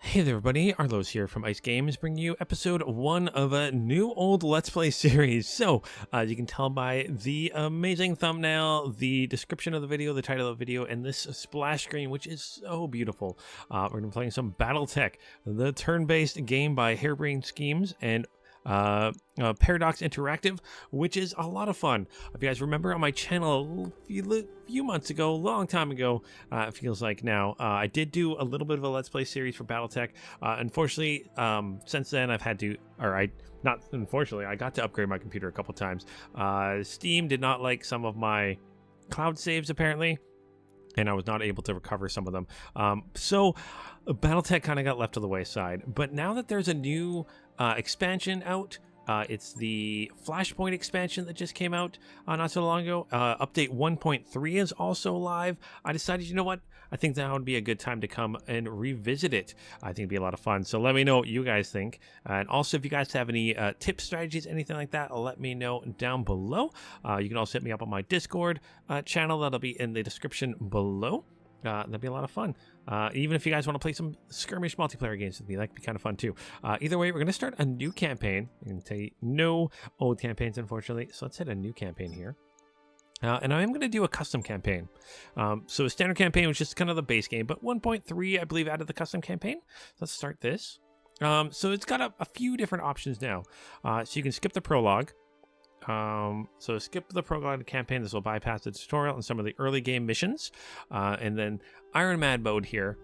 Hey there everybody, Arlos here from Ice Games, bringing you episode 1 of a new old Let's Play series. So, as you can tell by the amazing thumbnail, the description of the video, the title of the video, and this splash screen, which is so beautiful, we're going to be playing some BattleTech, the turn-based game by Harebrained Schemes and Paradox Interactive, which is a lot of fun. If you guys remember on my channel a few months ago, a long time ago, it feels like now, I did do a little bit of a Let's Play series for BattleTech. Unfortunately, since then I've had to, not unfortunately, I got to upgrade my computer a couple times. Steam did not like some of my cloud saves apparently, and I was not able to recover some of them. So BattleTech kind of got left to the wayside. But now that there's a new expansion out, it's the Flashpoint expansion that just came out not so long ago. Update 1.3 is also live. I decided, you know what? I think that would be a good time to come and revisit it. I think it'd be a lot of fun. So let me know what you guys think. And also, if you guys have any tips, strategies, anything like that, let me know down below. You can also hit me up on my Discord channel. That'll be in the description below. That'd be a lot of fun. Even if you guys want to play some skirmish multiplayer games with me, that could be kind of fun too. Either way, we're going to start a new campaign. I'm going to tell you no old campaigns, unfortunately. So let's hit a new campaign here. And I am going to do a custom campaign. So a standard campaign was just kind of the base game, but 1.3, I believe, added the custom campaign. Let's start this. So it's got a few different options now. So you can skip the prologue. So skip the prologue campaign. This will bypass the tutorial and some of the early game missions. And then Iron Man mode here.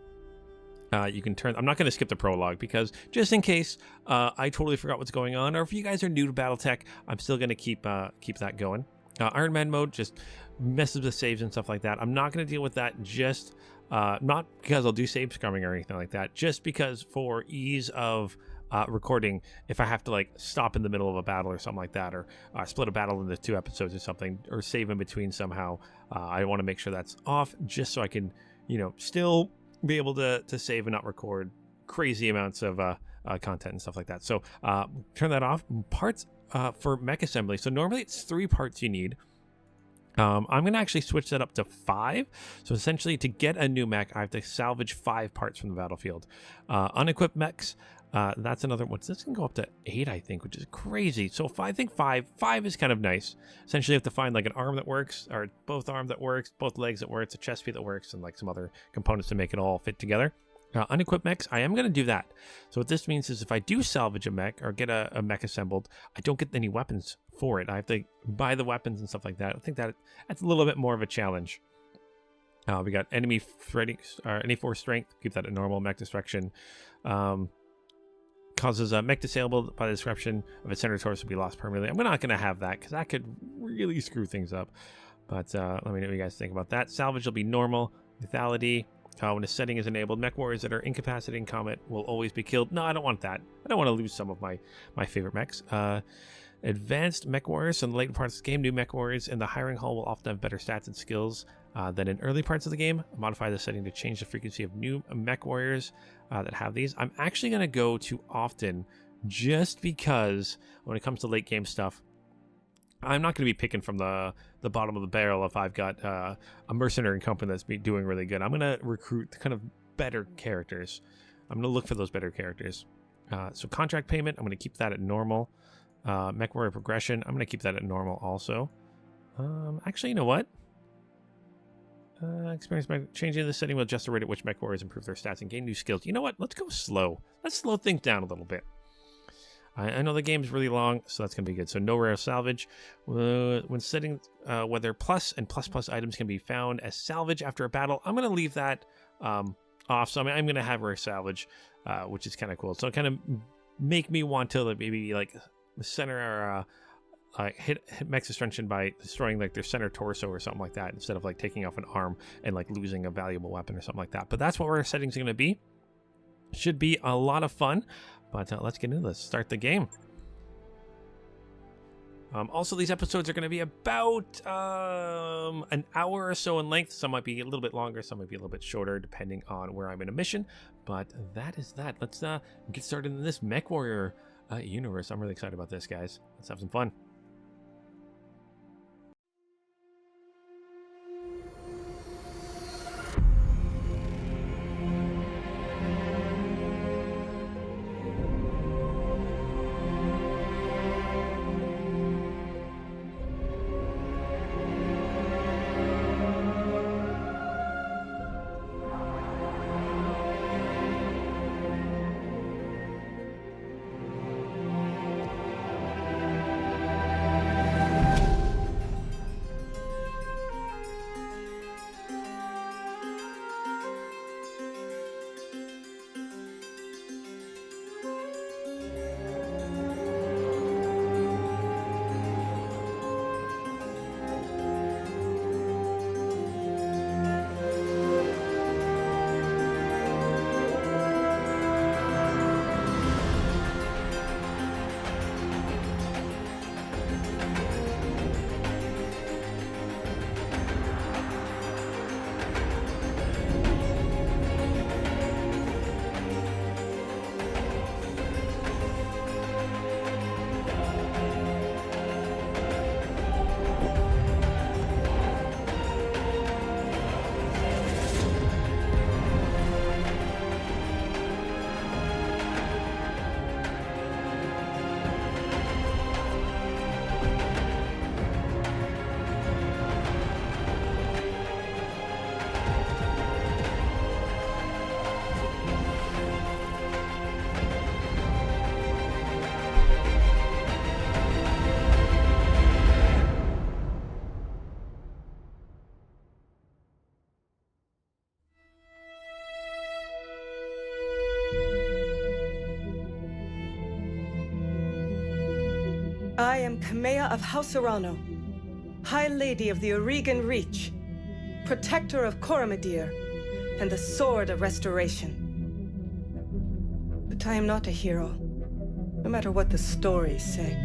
You can turn. I'm not going to skip the prologue because just in case I totally forgot what's going on, or if you guys are new to BattleTech, I'm still going to keep that going. Iron Man mode just messes with saves and stuff like that. I'm not going to deal with that just not because I'll do save scrumming or anything like that. Just because for ease of recording, if I have to like stop in the middle of a battle or something like that, or split a battle into 2 episodes or something, or save in between somehow, I want to make sure that's off just so I can, still be able to save and not record crazy amounts of content and stuff like that. So turn that off. Parts for mech assembly. So normally it's 3 parts you need. I'm going to actually switch that up to 5. So essentially, to get a new mech, I have to salvage 5 parts from the battlefield. Unequipped mechs, that's another one. So this can go up to 8, I think, which is crazy. So I think 5 is kind of nice. Essentially, you have to find like an arm that works, or both arms that works, both legs that works, a chest piece that works, and like some other components to make it all fit together. Unequipped mechs, I am going to do that. So what this means is if I do salvage a mech or get a mech assembled, I don't get any weapons for it. I have to buy the weapons and stuff like that. I think that's a little bit more of a challenge. We got enemy force strength, keep that at normal. Mech destruction causes a mech disabled by the disruption of its center torso to be lost permanently. I'm not going to have that because that could really screw things up. But let me know what you guys think about that. Salvage will be normal. Lethality. When a setting is enabled, MechWarriors that are incapacitated in combat will always be killed. No, I don't want that. I don't want to lose some of my favorite mechs. Advanced MechWarriors in the later parts of the game. New MechWarriors in the hiring hall will often have better stats and skills than in early parts of the game. Modify the setting to change the frequency of new MechWarriors that have these. I'm actually going to go to often just because when it comes to late game stuff, I'm not going to be picking from the bottom of the barrel if I've got a mercenary company that's doing really good. I'm going to recruit kind of better characters. I'm going to look for those better characters. So contract payment, I'm going to keep that at normal. MechWarrior progression, I'm going to keep that at normal also. Actually, you know what? Experience by changing the setting will adjust the rate at which MechWarriors improve their stats and gain new skills. You know what? Let's go slow. Let's slow things down a little bit. I know the game's really long, so that's going to be good. So no rare salvage. When setting whether plus and plus items can be found as salvage after a battle, I'm going to leave that off. So I'm going to have rare salvage, which is kind of cool. So it kind of make me want to maybe like center hit mech's destruction by destroying like their center torso or something like that, instead of like taking off an arm and like losing a valuable weapon or something like that. But that's what our settings are going to be. Should be a lot of fun. But let's get into this. Start the game. Also, these episodes are going to be about an hour or so in length. Some might be a little bit longer. Some might be a little bit shorter, depending on where I'm in a mission. But that is that. Let's get started in this MechWarrior universe. I'm really excited about this, guys. Let's have some fun. I am Kamea of House Arano, High Lady of the Oregon Reach, Protector of Coromodir, and the Sword of Restoration. But I am not a hero, no matter what the stories say.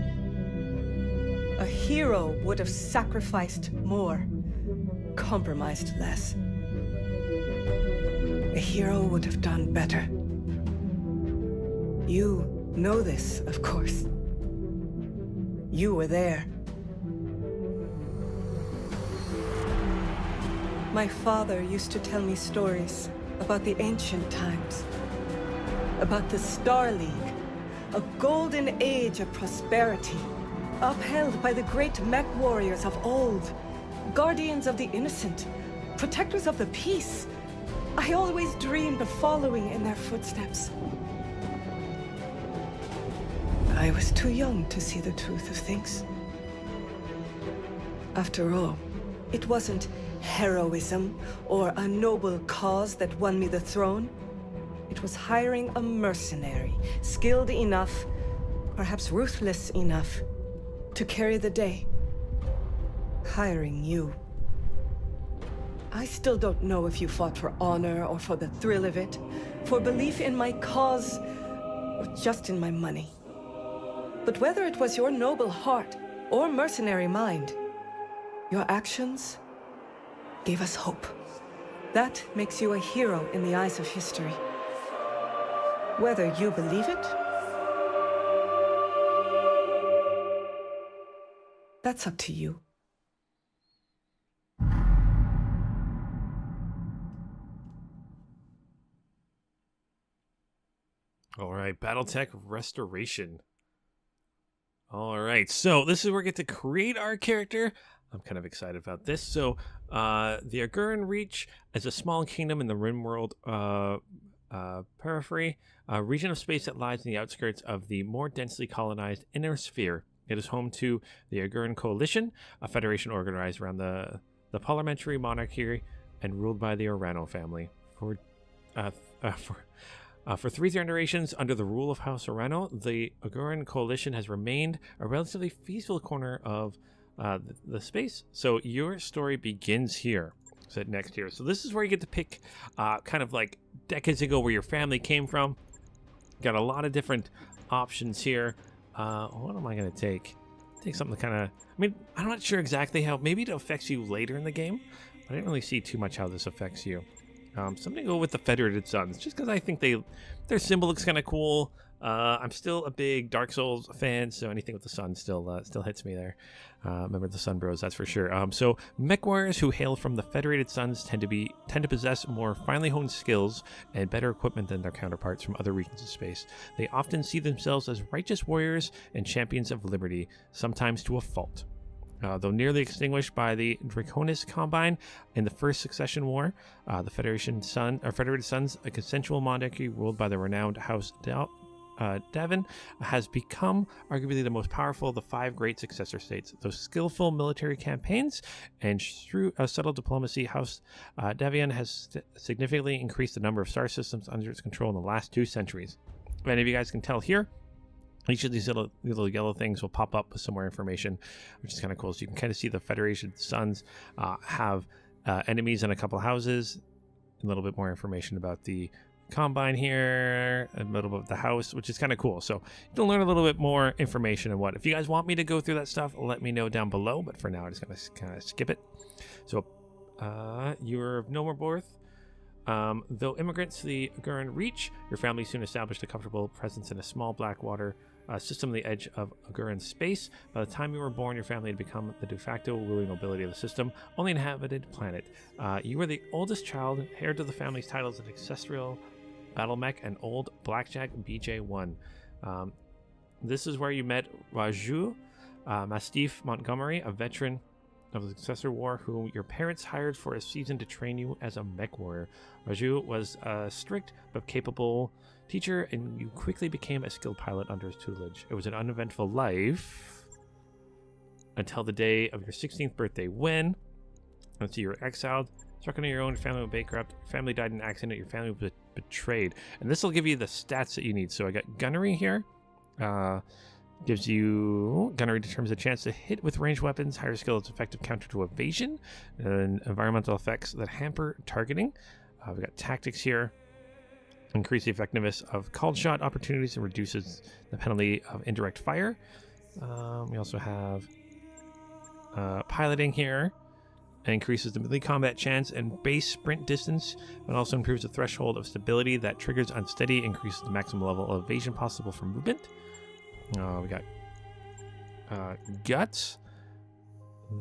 A hero would have sacrificed more, compromised less. A hero would have done better. You know this, of course. You were there. My father used to tell me stories about the ancient times, about the Star League, a golden age of prosperity, upheld by the great MechWarriors of old, guardians of the innocent, protectors of the peace. I always dreamed of following in their footsteps. I was too young to see the truth of things. After all, it wasn't heroism or a noble cause that won me the throne. It was hiring a mercenary, skilled enough, perhaps ruthless enough, to carry the day. Hiring you. I still don't know if you fought for honor or for the thrill of it, for belief in my cause, or just in my money. But whether it was your noble heart or mercenary mind, your actions gave us hope. That makes you a hero in the eyes of history. Whether you believe it, that's up to you. All right, BattleTech Restoration. All right, so this is where we get to create our character. I'm kind of excited about this. So, the Aguran Reach is a small kingdom in the RimWorld periphery, a region of space that lies in the outskirts of the more densely colonized inner sphere. It is home to the Aguran Coalition, a federation organized around the parliamentary monarchy and ruled by the Arano family. For 3 generations under the rule of House Arano, the Aguran Coalition has remained a relatively peaceful corner of the space. So your story begins here, set next here. So this is where you get to pick kind of like decades ago where your family came from. Got a lot of different options here. What am I going to take? Take something kind of, I mean, I'm not sure exactly how, maybe it affects you later in the game, but I didn't really see too much how this affects you. So I'm going to go with the Federated Suns, just because I think their symbol looks kind of cool. I'm still a big Dark Souls fan, so anything with the sun still hits me there. Remember the Sun Bros, that's for sure. So MechWarriors who hail from the Federated Suns tend to possess more finely honed skills and better equipment than their counterparts from other regions of space. They often see themselves as righteous warriors and champions of liberty, sometimes to a fault. Though nearly extinguished by the Draconis Combine in the First Succession War, the Federated Suns, a consensual monarchy ruled by the renowned House Devon, has become arguably the most powerful of the 5 great successor states. Those skillful military campaigns and through subtle diplomacy, House Devian has significantly increased the number of star systems under its control in the last 2 centuries. And if you guys can tell here, each of these little yellow things will pop up with some more information, which is kind of cool. So you can kind of see the Federation Suns have enemies in a couple houses, a little bit more information about the Combine here, a little bit of the house, which is kind of cool. So you can learn a little bit more information and what. If you guys want me to go through that stuff, let me know down below. But for now, I'm just going to kind of skip it. So you're of no more birth. Though immigrants to the Aguran Reach, your family soon established a comfortable presence in a small Blackwater system on the edge of Aguran space. By the time you were born, your family had become the de facto ruling nobility of the system, only inhabited planet. You were the oldest child, heir to the family's titles of ancestral BattleMech and old Blackjack BJ1. This is where you met Raju Mastiff Montgomery, a veteran of the Successor War, whom your parents hired for a season to train you as a mech warrior. Raju was a strict but capable teacher, and you quickly became a skilled pilot under his tutelage. It was an uneventful life until the day of your 16th birthday, when, until you were exiled, struck under your own, family went bankrupt, your family died in an accident, your family was betrayed. And this will give you the stats that you need. So I got gunnery here. Gives you gunnery determines a chance to hit with ranged weapons, higher skill, its effective counter to evasion, and environmental effects that hamper targeting. We got tactics here. Increase the effectiveness of called shot opportunities and reduces the penalty of indirect fire. We also have piloting here. It increases the melee combat chance and base sprint distance, but also improves the threshold of stability that triggers unsteady, increases the maximum level of evasion possible from movement. We got guts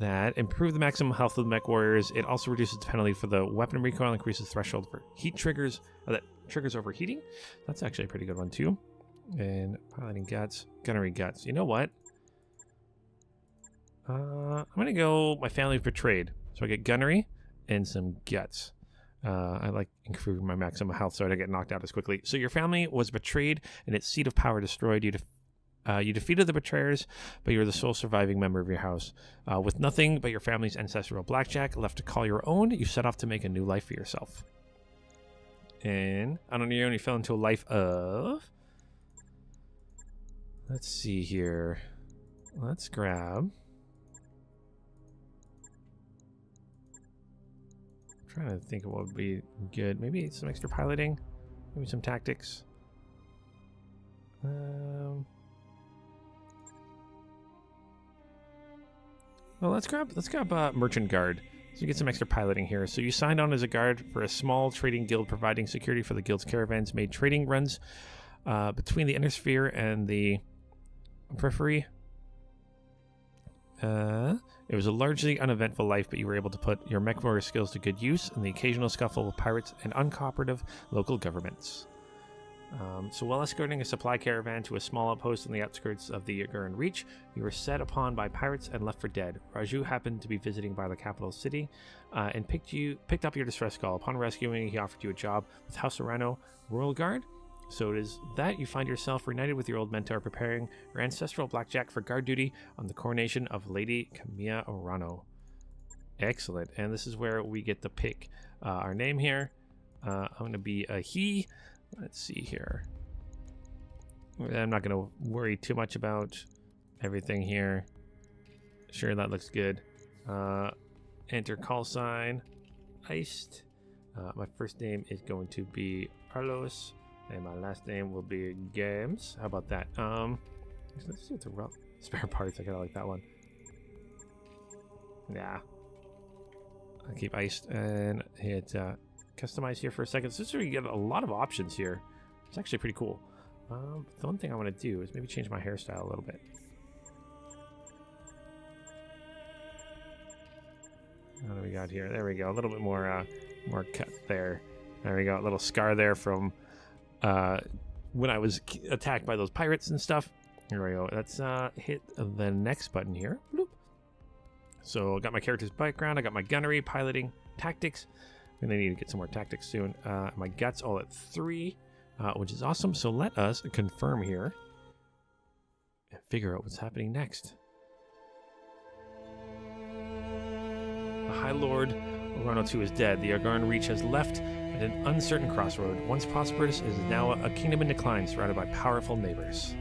that improve the maximum health of the MechWarriors. It also reduces the penalty for the weapon recoil, increases threshold for heat triggers that triggers overheating. That's actually a pretty good one too. And piloting guts, gunnery guts. You know what? I'm gonna go my family betrayed. So I get gunnery and some guts. I like improving my maximum health so I don't get knocked out as quickly. So your family was betrayed and its seat of power destroyed. You defeated the betrayers, but you were the sole surviving member of your house. With nothing but your family's ancestral blackjack left to call your own, you set off to make a new life for yourself. And on your own, you fell into a life of... Let's see here. Let's grab... I'm trying to think of what would be good. Maybe some extra piloting. Maybe some tactics. Well, let's grab Merchant Guard. So you get some extra piloting here. So you signed on as a guard for a small trading guild providing security for the guild's caravans, made trading runs between the inner sphere and the periphery. It was a largely uneventful life, but you were able to put your MechWarrior skills to good use in the occasional scuffle with pirates and uncooperative local governments. So while escorting a supply caravan to a small outpost on the outskirts of the Yagurn Reach, you were set upon by pirates and left for dead. Raju happened to be visiting by the capital city and picked up your distress call. Upon rescuing, he offered you a job with House Arano Royal Guard. So it is that you find yourself reunited with your old mentor, preparing your ancestral blackjack for guard duty on the coronation of Lady Arano. Excellent. And this is where we get to pick our name here. I'm going to be a he. Let's see here. I'm not going to worry too much about everything here. Sure, that looks good. Enter call sign. Iced. My first name is going to be Carlos. And my last name will be Games. How about that? Let's see what the spare parts. I kind of like that one. Yeah. I'll keep iced and hit customize here for a second. So this is where you get a lot of options here. It's actually pretty cool. The one thing I want to do is maybe change my hairstyle a little bit. What do we got here? There we go. A little bit more cut there. There we go. A little scar there from when I was attacked by those pirates and stuff. Here we go. Let's hit the next button here. Bloop. So I got my character's background. I got my gunnery, piloting, tactics. I'm going to need to get some more tactics soon. My guts all at 3, which is awesome. So let us confirm here and figure out what's happening next. The High Lord Arano 2 is dead. The Yagurn Reach has left at an uncertain crossroad. Once prosperous, it is now a kingdom in decline, surrounded by powerful neighbors.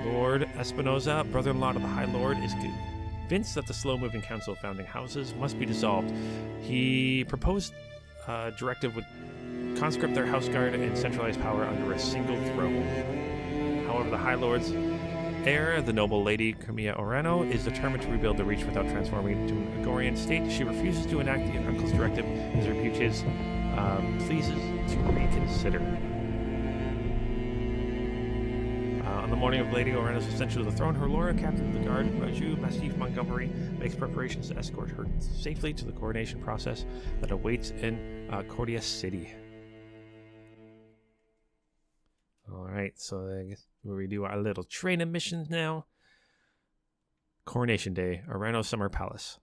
Lord Espinoza, brother-in-law to the High Lord, is convinced that the slow-moving council of founding houses must be dissolved. He proposed a directive would conscript their house guard and centralize power under a single throne. However, the High Lord's heir, the noble Lady Arano, is determined to rebuild the Reach without transforming into an Agorian state. She refuses to enact the uncle's directive as her reputations pleases to reconsider. On the morning of Lady Arano's ascension to the throne, her loyal captain of the guard, Raju Massif Montgomery, makes preparations to escort her safely to the coronation process that awaits in Cordia City. Alright, so I guess we do our little training missions now. Coronation Day, Arano Summer Palace.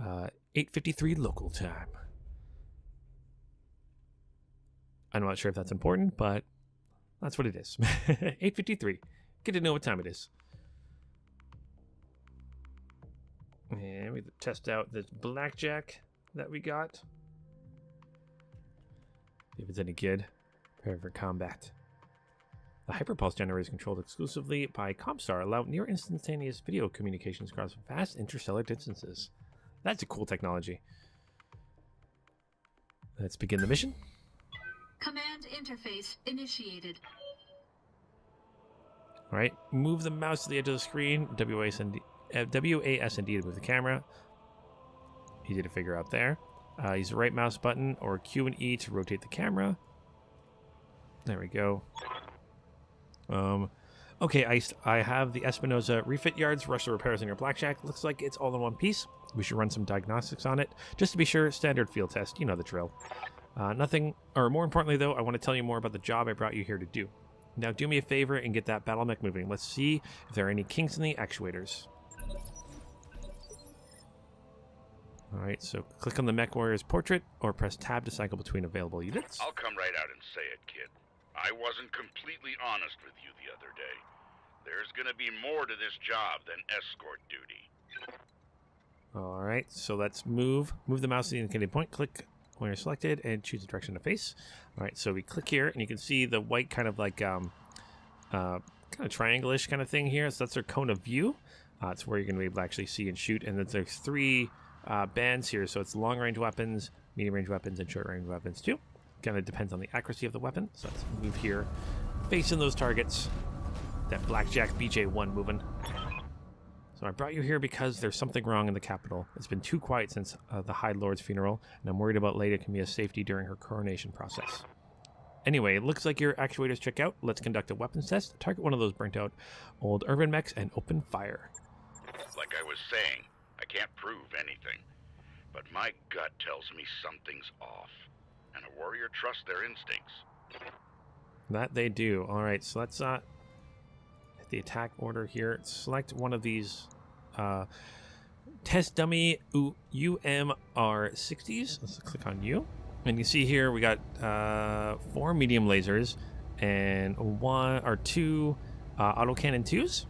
8:53 local time. I'm not sure if that's important, but that's what it is. 8:53. Get to know what time it is. And we test out this blackjack that we got. See if it's any good. Prepare for combat. The hyperpulse generator is controlled exclusively by Comstar, allow near instantaneous video communications across vast interstellar distances. That's a cool technology. Let's begin the mission. Command interface initiated. All right, move the mouse to the edge of the screen. WAS and D to move the camera. Easy to figure out there. Use the right mouse button or Q and E to rotate the camera. There we go. Okay, I have the Espinosa refit yards. Rush the repairs in your blackjack. Looks like it's all in one piece. We should run some diagnostics on it. Just to be sure, standard field test. You know the drill. Nothing, or more importantly though, I want to tell you more about the job I brought you here to do. Now do me a favor and get that BattleMech moving. Let's see if there are any kinks in the actuators. Alright, so click on the MechWarrior's portrait or press tab to cycle between available units. I'll come right out and say it, kid. I wasn't completely honest with you the other day. There's gonna be more to this job than escort duty. Alright, so let's move the mouse to the indicated point. Click when you're selected and choose the direction to face. Alright, so we click here and you can see the white kind of like kind of triangle-ish kind of thing here. So that's our cone of view. It's where you're going to be able to actually see and shoot. And then there's three bands here. So it's long-range weapons, medium-range weapons, and short-range weapons too. Kind of depends on the accuracy of the weapon. So let's move here, facing those targets. That Blackjack BJ1 moving. So I brought you here because there's something wrong in the capital. It's been too quiet since the High Lord's funeral, and I'm worried about Lady Arano's safety during her coronation process. Anyway, it looks like your actuators check out. Let's conduct a weapons test. Target one of those burnt out old urban mechs and open fire. Like I was saying, I can't prove anything, but my gut tells me something's off, and a warrior trusts their instincts. That they do. All right, so let's hit the attack order here. Select one of these test dummy UMR60s. Let's click on U. And you see here we got 4 medium lasers and 1 or 2 autocannon 2s.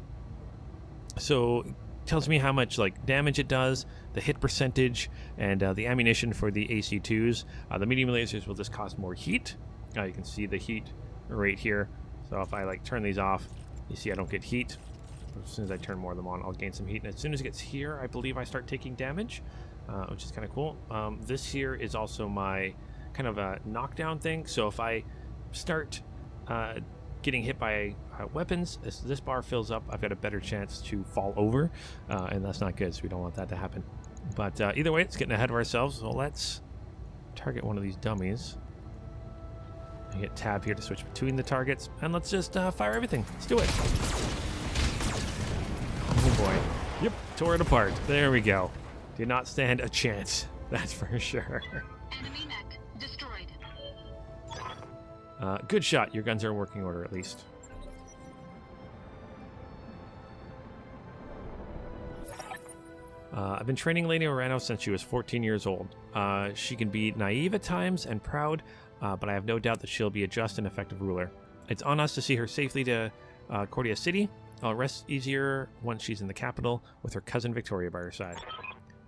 So it tells me how much like damage it does, the hit percentage, and the ammunition for the AC2s. The medium lasers will just cost more heat. You can see the heat right here. So if I like turn these off, you see I don't get heat. As soon as I turn more of them on, I'll gain some heat. And as soon as it gets here, I believe I start taking damage, which is kind of cool. This here is also my kind of a knockdown thing. So if I start getting hit by weapons, as this bar fills up, I've got a better chance to fall over, and that's not good, so we don't want that to happen. But either way, it's getting ahead of ourselves, so let's target one of these dummies. I hit tab here to switch between the targets, and let's just fire everything. Let's do it. Oh boy. Yep, tore it apart. There we go. Did not stand a chance, that's for sure. Enemy mech destroyed. Good shot. Your guns are in working order, at least. I've been training Lady Arano since she was 14 years old. She can be naive at times and proud, but I have no doubt that she'll be a just and effective ruler. It's on us to see her safely to Cordia City. I'll rest easier once she's in the capital with her cousin Victoria by her side.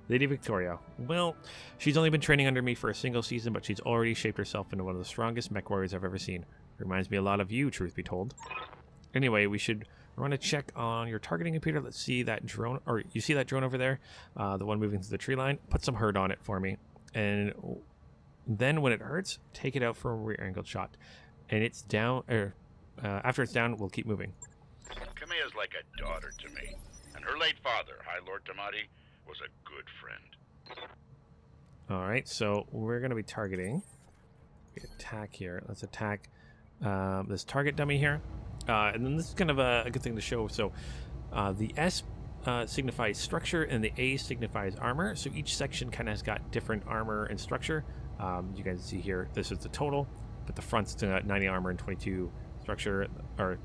Lady Victoria. Well, she's only been training under me for a single season, but she's already shaped herself into one of the strongest mech warriors I've ever seen. Reminds me a lot of you, truth be told. Anyway, we should run a check on your targeting computer. Let's see that drone, or you see that drone over there? The one moving through the tree line? Put some hurt on it for me. And then when it hurts, take it out for a rear angled shot. And it's down, or after it's down, we'll keep moving. Kamea's like a daughter to me, and her late father, High Lord Tamati, was a good friend. Alright, so we're going to be targeting. We attack here. Let's attack this target dummy here. And then this is kind of a good thing to show. So the S signifies structure and the A signifies armor. So each section kind of has got different armor and structure. You guys see here, this is the total, but the front's 90 armor and 22 structure, or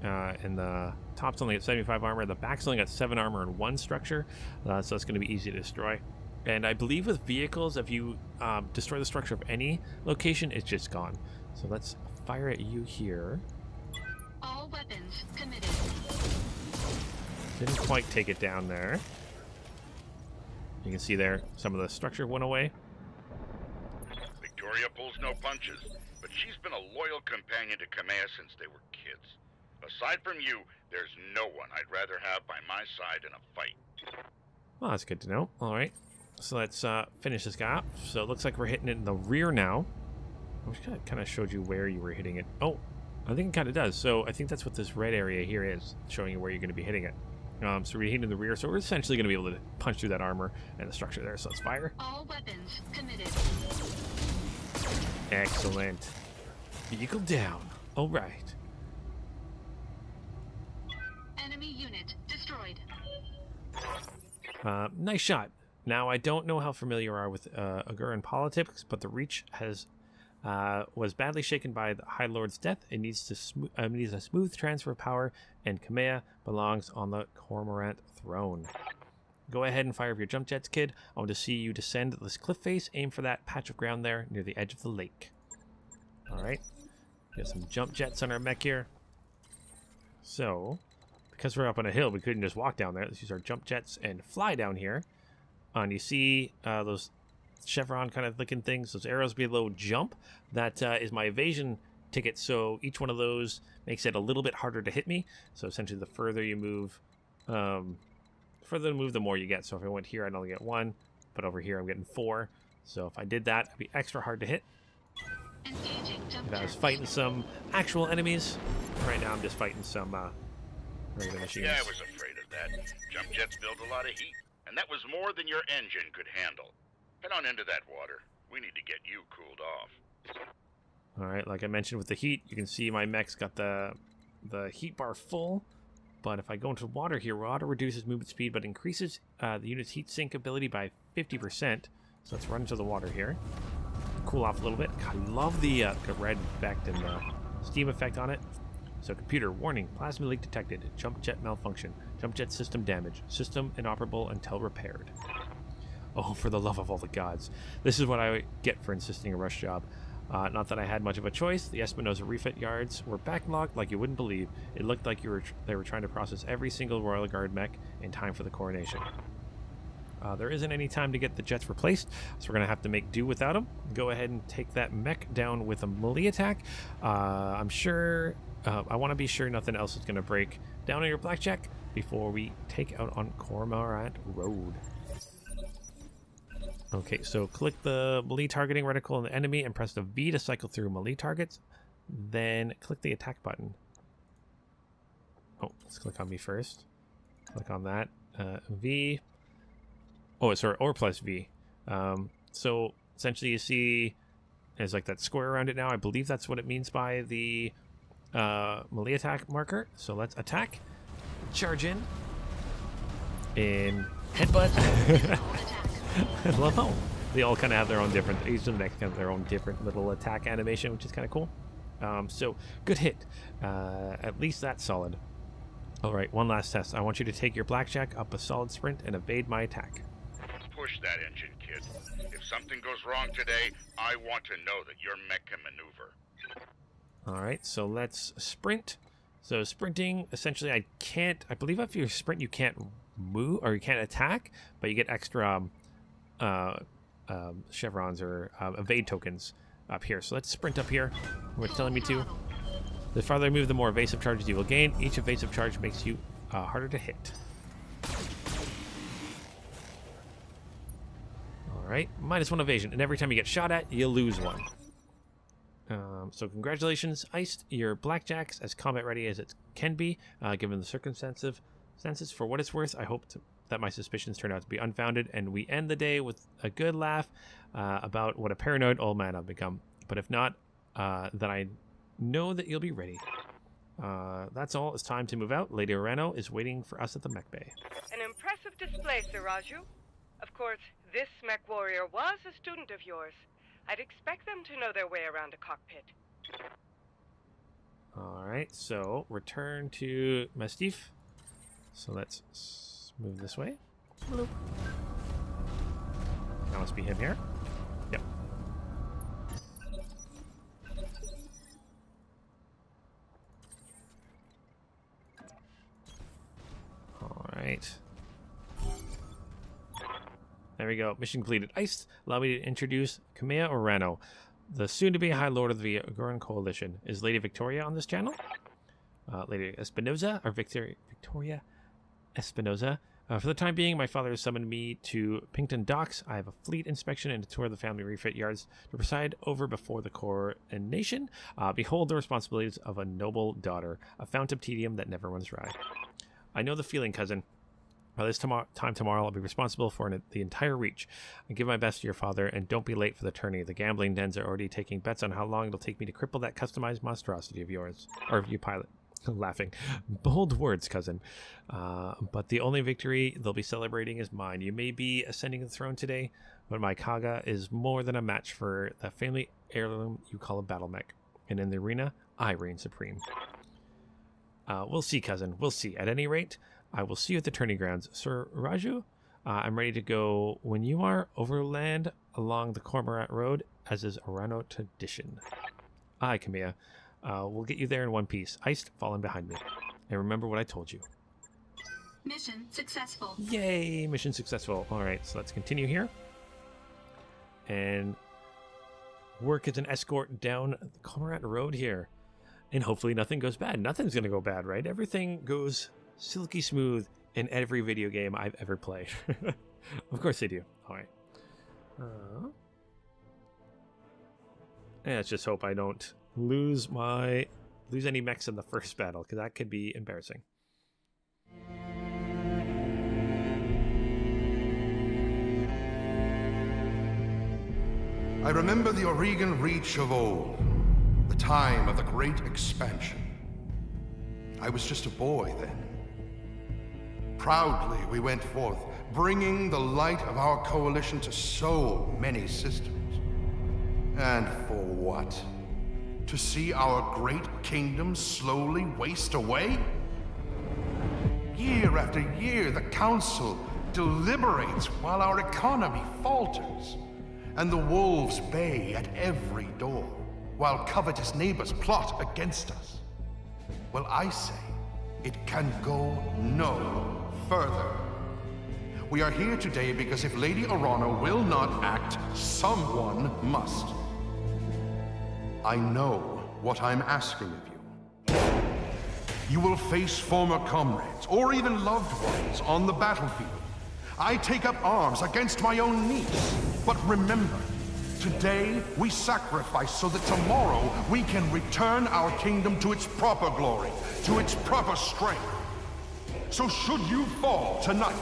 and the top's only at 75 armor. The back's only got 7 armor and 1 structure, so it's going to be easy to destroy. And I believe with vehicles, if you destroy the structure of any location, it's just gone. So let's fire at you here. All weapons committed. Didn't quite take it down there. You can see there, some of the structure went away. Victoria pulls no punches, but she's been a loyal companion to Kamea since they were kids. Aside from you, there's no one I'd rather have by my side in a fight. Well, that's good to know. All right. So let's finish this guy up. So it looks like we're hitting it in the rear now. I wish I kind of showed you where you were hitting it. Oh, I think it kind of does. So I think that's what this red area here is, showing you where you're going to be hitting it. So we're hitting in the rear, so we're essentially going to be able to punch through that armor and the structure there. So let's fire. All weapons committed. Excellent. Vehicle down. All right. Enemy unit destroyed. Nice shot. Now, I don't know how familiar you are with Aguran politics, but the Reach was badly shaken by the High Lord's death. It needs a smooth transfer of power, and Kamea belongs on the Cormorant throne. Go ahead and fire up your jump jets, kid. I want to see you descend this cliff face. Aim for that patch of ground there near the edge of the lake. All right. Get some jump jets on our mech here. So, because we're up on a hill, we couldn't just walk down there. Let's use our jump jets and fly down here. And you see those chevron kind of looking things, those arrows below jump. That is my evasion ticket, so each one of those makes it a little bit harder to hit me. So essentially the further you move, the more you get. So if I went here, I'd only get 1, but over here I'm getting 4. So if I did that, it'd be extra hard to hit. If I was fighting some actual enemies, right now I'm just fighting some regular machines. Yeah, I was afraid of that. Jump jets build a lot of heat, and that was more than your engine could handle. Head on into that water. We need to get you cooled off. Alright, like I mentioned with the heat, you can see my mech's got the heat bar full. But if I go into water here, water reduces movement speed but increases the unit's heat sink ability by 50%. So let's run into the water here. Cool off a little bit. I love the red effect and the steam effect on it. So computer, warning, plasma leak detected. Jump jet malfunction. Jump jet system damage. System inoperable until repaired. Oh, for the love of all the gods. This is what I get for insisting a rush job. Not that I had much of a choice. The Espinosa refit yards were backlogged like you wouldn't believe. It looked like they were trying to process every single Royal Guard mech in time for the coronation. There isn't any time to get the jets replaced, so we're going to have to make do without them. Go ahead and take that mech down with a melee attack. I'm sure... I want to be sure nothing else is going to break down on your blackjack before we take out on Cormorant Road. Okay, so click the melee targeting reticle on the enemy and press the V to cycle through melee targets. Then click the attack button. Oh, let's click on me first. Click on that. V. Oh, sorry, or plus V. So essentially you see there's like that square around it now. I believe that's what it means by the melee attack marker. So let's attack. Charge in. Headbutt. I love how they all kind of have their own different, each of the mechs have their own different little attack animation, which is kind of cool. So good hit. At least that's solid. All right, one last test. I want you to take your blackjack up a solid sprint and evade my attack. Push that engine, kid. If something goes wrong today, I want to know that your mech can maneuver. All right, so let's sprint. So sprinting, essentially, I believe if you sprint, you can't move or you can't attack, but you get extra chevrons or evade tokens up here. So let's sprint up here. What's telling me to. The farther I move, the more evasive charges you will gain. Each evasive charge makes you harder to hit. Alright, -1 evasion, and every time you get shot at, you lose 1. So congratulations, Iced. Your blackjack's as combat ready as it can be, given the circumstances. For what it's worth, I hope that my suspicions turn out to be unfounded, and we end the day with a good laugh about what a paranoid old man I've become. But if not, then I know that you'll be ready. That's all. It's time to move out. Lady Arano is waiting for us at the mech bay. An impressive display, Sir Raju. Of course, this MechWarrior was a student of yours. I'd expect them to know their way around a cockpit. Alright, so return to Mastiff. So let's move this way. Bloop. That must be him here. Yep. Alright. There we go. Mission completed. Iced. Allow me to introduce Kamea Arano. the soon-to-be High Lord of the Agoran Coalition. Is Lady Victoria on this channel? Lady Espinoza, or Victoria Espinoza. For the time being, my father has summoned me to Pinkton Docks. I have a fleet inspection and a tour of the family refit yards to preside over before the coronation. Behold the responsibilities of a noble daughter, a fount of tedium that never runs dry. I know the feeling, cousin. By this time tomorrow, I'll be responsible for the entire reach. I give my best to your father, and don't be late for the tourney. The gambling dens are already taking bets on how long it'll take me to cripple that customized monstrosity of yours, or of you, pilot. Laughing. Bold words, cousin. But the only victory they'll be celebrating is mine. You may be ascending the throne today, but my Kaga is more than a match for that family heirloom you call a BattleMech. And in the arena, I reign supreme. We'll see, cousin. We'll see. At any rate, I will see you at the tourney grounds. Sir Raju, I'm ready to go when you are overland along the Cormorant Road, as is Arano tradition. Aye, Kamiya. We'll get you there in one piece. Iced, falling behind me. And remember what I told you. Mission successful. Yay! Mission successful. Alright, so let's continue here. And work as an escort down the Cormorant Road here. And hopefully nothing goes bad. Nothing's going to go bad, right? Everything goes silky smooth in every video game I've ever played. Of course they do. Alright. And let's just hope I don't lose any mechs in the first battle, because that could be embarrassing. I remember the Oregon Reach of old, the time of the Great Expansion. I was just a boy then. Proudly we went forth, bringing the light of our coalition to so many systems. And for what? To see our great kingdom slowly waste away? Year after year, the Council deliberates while our economy falters, and the wolves bay at every door, while covetous neighbors plot against us. Well, I say, it can go no further. We are here today because if Lady Arano will not act, someone must. I know what I'm asking of you. You will face former comrades, or even loved ones, on the battlefield. I take up arms against my own niece. But remember, today we sacrifice so that tomorrow we can return our kingdom to its proper glory, to its proper strength. So should you fall tonight,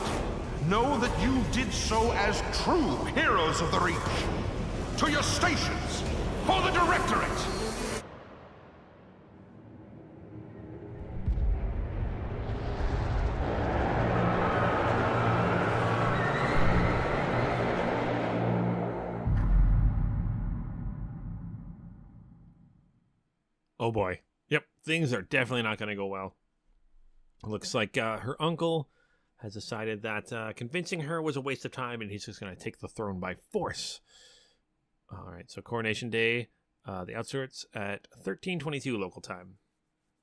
know that you did so as true heroes of the Reach. To your stations! For the Directorate! Oh boy. Yep, things are definitely not going to go well. It looks like her uncle has decided that convincing her was a waste of time, and he's just going to take the throne by force. All right, so Coronation Day, the outskirts at 13:22 local time.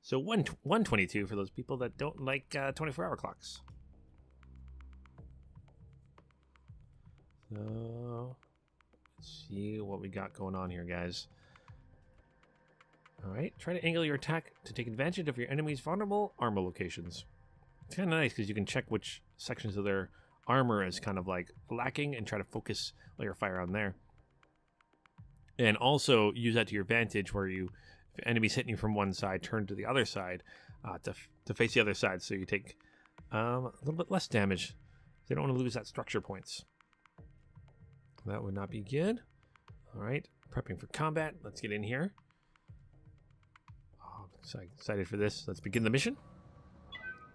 So 1:22 for those people that don't like 24-hour clocks. So let's see what we got going on here, guys. All right, try to angle your attack to take advantage of your enemy's vulnerable armor locations. It's kind of nice because you can check which sections of their armor is kind of like lacking and try to focus all your fire on there. And also use that to your advantage where you, if enemies hitting you from one side, turn to the other side to face the other side, so you take a little bit less damage. They don't want to lose that structure points. That would not be good. All right, prepping for combat. Let's get in here. Oh, I'm so excited for this. Let's begin the mission.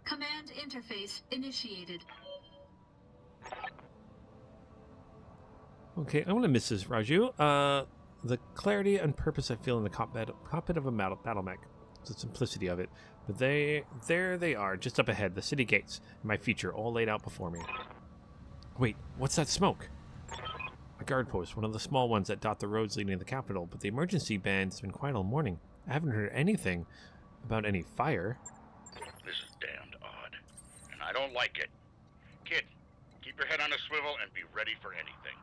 Command interface initiated. Okay, I'm going to miss this, Raju. The clarity and purpose I feel in the cockpit of a BattleMech, the simplicity of it. But there they are, just up ahead, the city gates, and my future all laid out before me. Wait, what's that smoke? A guard post, one of the small ones that dot the roads leading to the capital, but the emergency band's been quiet all morning. I haven't heard anything about any fire. This is damned odd, and I don't like it. Kid, keep your head on a swivel and be ready for anything.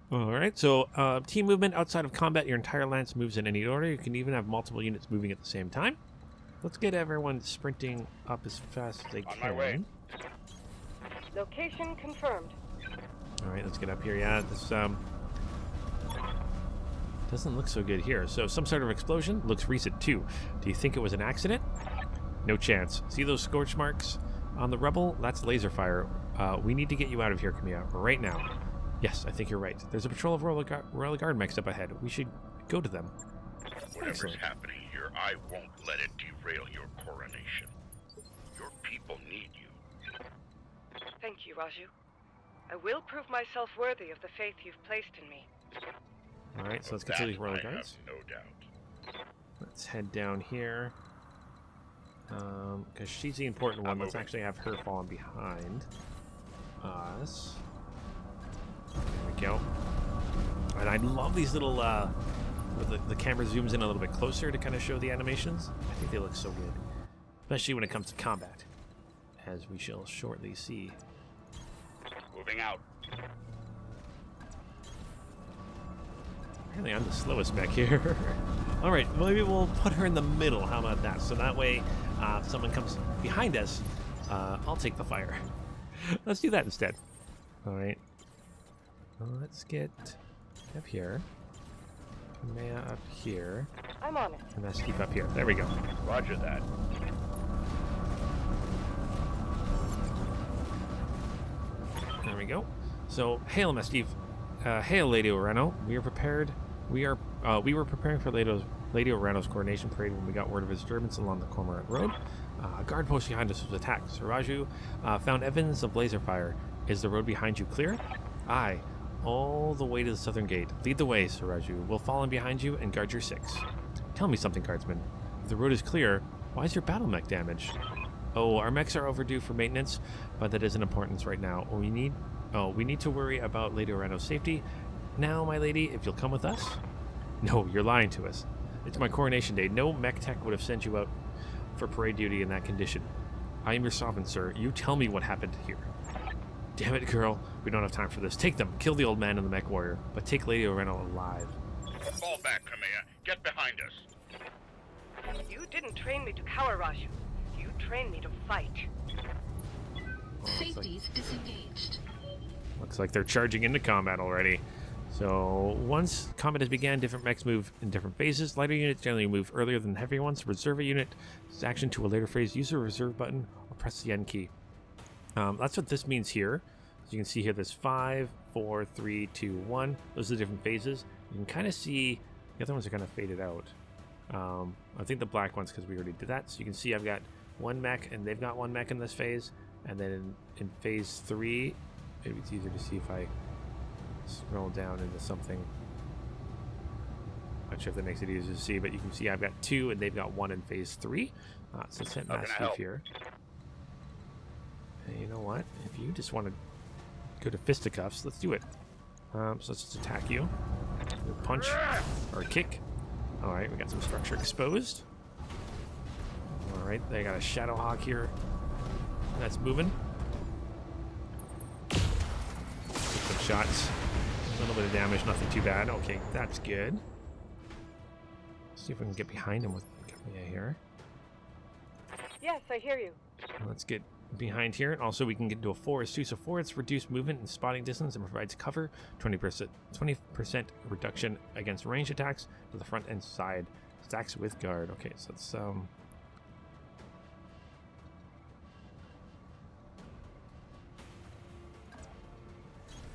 All right, so team movement outside of combat, your entire lance moves in any order. You can even have multiple units moving at the same time. Let's get everyone sprinting up as fast as they On can. my way. Location confirmed. All right, let's get up here. Yeah, this doesn't look so good here. So some sort of explosion looks recent too. Do you think it was an accident? No chance. See those scorch marks on the rubble? That's laser fire. We need to get you out of here, Camilla, right now. Yes, I think you're right. There's a patrol of Royal Guard mechs up ahead. We should go to them. Whatever's Excellent. happening here, I won't let it derail your coronation. Your people need you. Thank you, Raju. I will prove myself worthy of the faith you've placed in me. All right, so let's Of get to that these Royal I have Guards. no doubt. Let's head down here. Because she's the important one. Let's moving. actually have her falling behind us. There we go. And I love these little, the camera zooms in a little bit closer to kind of show the animations. I think they look so good. Especially when it comes to combat, as we shall shortly see. Moving out. Apparently I'm the slowest mech here. All right, maybe we'll put her in the middle. How about that? So that way, if someone comes behind us, I'll take the fire. Let's do that instead. All right. Let's get up here. Maya up here. I'm on it. And that's Steve up here. There we go. Roger that. There we go. So, hail, Steve. Hail, Lady Arano. We are prepared. We were preparing for Lady Arano's coronation parade when we got word of a disturbance along the Cormorant Road. A guard post behind us was attacked. Suraju found evidence of laser fire. Is the road behind you clear? Aye. All the way to the southern gate. Lead the way, Suraju. We'll fall in behind you and guard your six. Tell me something, guardsman. If the road is clear, why is your battle mech damaged? Oh, our mechs are overdue for maintenance, but that isn't important right now. We need to worry about Lady Arano's safety. Now, my lady, if you'll come with us? No, you're lying to us. It's my coronation day. No mech tech would have sent you out for parade duty in that condition. I am your sovereign, sir. You tell me what happened here. Damn it, girl. We don't have time for this. Take them. Kill the old man and the mech warrior. But take Lady Arano alive. Fall back, Camilla. Get behind us. You didn't train me to cower, Raju. You trained me to fight. Safeties disengaged. Looks like they're charging into combat already. So once combat has begun, different mechs move in different phases. Lighter units generally move earlier than heavier ones. Reserve a unit. Action to a later phase. Use the reserve button or press the N key. That's what this means here. As you can see here, there's 5, 4, 3, 2, 1. Those are the different phases. You can kind of see the other ones are kind of faded out. I think the black ones because we already did that. So you can see I've got one mech and they've got one mech in this phase. And then in phase 3, maybe it's easier to see if I scroll down into something. Not sure if that makes it easier to see, but you can see I've got 2 and they've got 1 in phase 3. So let's hit Mass Steve here. And you know what? If you just want to go to fisticuffs, let's do it. So let's just attack you. Punch or kick. All right, we got some structure exposed. All right, they got a Shadow Hawk here. That's moving. Take some shots. A little bit of damage, nothing too bad. Okay, that's good. Let's see if we can get behind him with Camilla here. Yes, I hear you. Let's get behind here. Also, we can get into a forest too. So forests reduce movement and spotting distance and provides cover. 20% reduction against range attacks to the front and side. Stacks with guard. Okay, so let's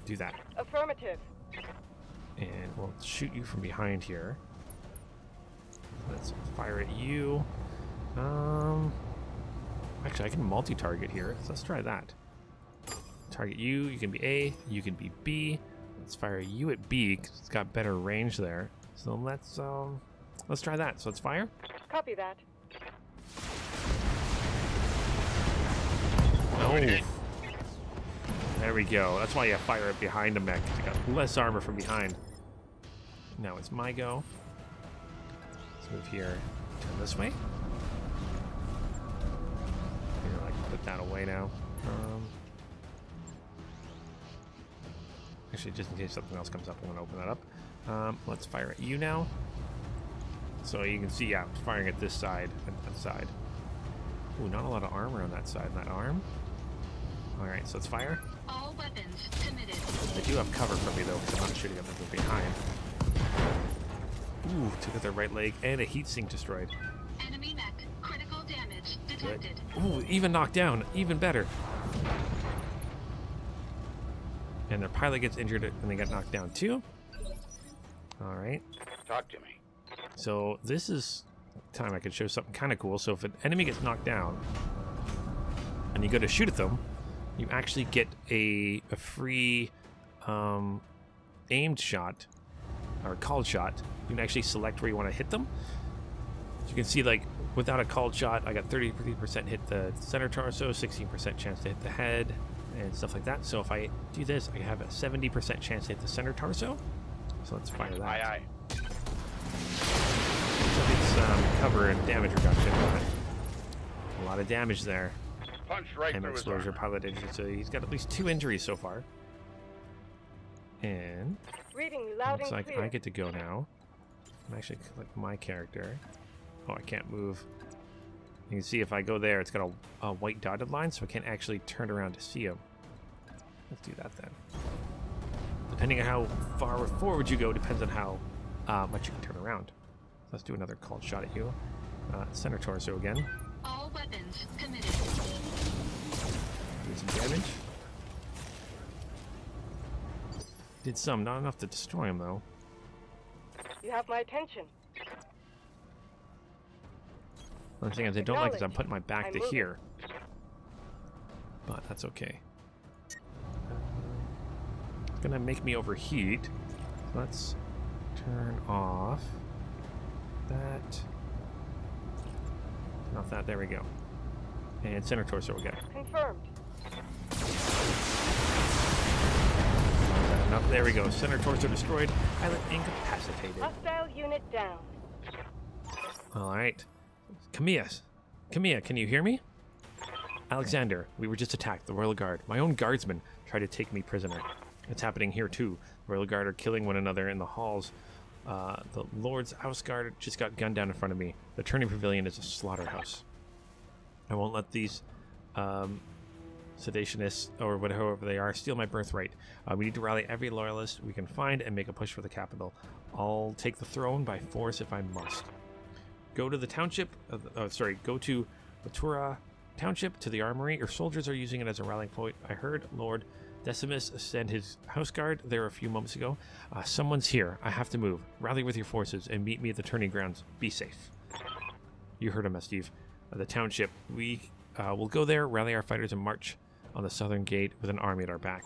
do that. Affirmative. And we'll shoot you from behind here. Let's fire at you. Actually, I can multi-target here, so let's try that. Target you, you can be A, you can be B. Let's fire you at B, because it's got better range there. So let's try that. So let's fire. Copy that. Oh. There we go. That's why you fire it behind a mech, because you got less armor from behind. Now it's my go. Let's move here. Turn this way. Put that away now. Actually, just in case something else comes up, I'm going to open that up. Let's fire at you now. So you can see, yeah, it's firing at this side and that side. Ooh, not a lot of armor on that side and that arm. Alright, so let's fire. All weapons committed. They do have cover from me, though, because I'm not shooting at them from behind. Ooh, took out their right leg, and a heat sink destroyed. Enemy mech. Critical damage detected. Ooh, even knocked down. Even better. And their pilot gets injured, and they get knocked down, too. Alright. Talk to me. So this is time I could show something kind of cool. So if an enemy gets knocked down, and you go to shoot at them, you actually get a free aimed shot, or called shot. You can actually select where you want to hit them. So you can see, like, without a called shot, I got 30% hit the center torso, 16% chance to hit the head, and stuff like that. So if I do this, I have a 70% chance to hit the center torso. So let's fire that. Aye, aye. So it's cover and damage reduction, but a lot of damage there. Punch right And through his exposure, armor. pilot injury, so he's got at least 2 injuries so far. And Reading loud looks and like clear. I get to go now. I'm actually click my character. Oh, I can't move. You can see if I go there, it's got a white dotted line, so I can't actually turn around to see him. Let's do that then. Depending on how far forward you go, depends on how much you can turn around. Let's do another called shot at you. Center torso again. All weapons committed. Do some damage. Did some, not enough to destroy him though. You have my attention. One thing I don't like is I'm putting my back I'm to moving. here. But that's okay. It's gonna make me overheat. Let's turn off that. Turn off that, there we go. And center torso again. Confirmed. Enough, there we go. Center torso destroyed. Pilot incapacitated. Hostile unit down. Alright. Camilla, can you hear me? Alexander, we were just attacked. The Royal Guard. My own guardsmen tried to take me prisoner. It's happening here too. The Royal Guard are killing one another in the halls. The Lord's House Guard just got gunned down in front of me. The turning pavilion is a slaughterhouse. I won't let these sedationists, or whatever they are, steal my birthright. We need to rally every loyalist we can find and make a push for the capital. I'll take the throne by force if I must. Go to the township, go to Batura Township, to the armory. Your soldiers are using it as a rallying point. I heard Lord Decimus send his house guard there a few moments ago. Someone's here. I have to move. Rally with your forces and meet me at the turning grounds. Be safe. You heard him, Steve. The township. We will go there, rally our fighters, and march on the southern gate with an army at our back.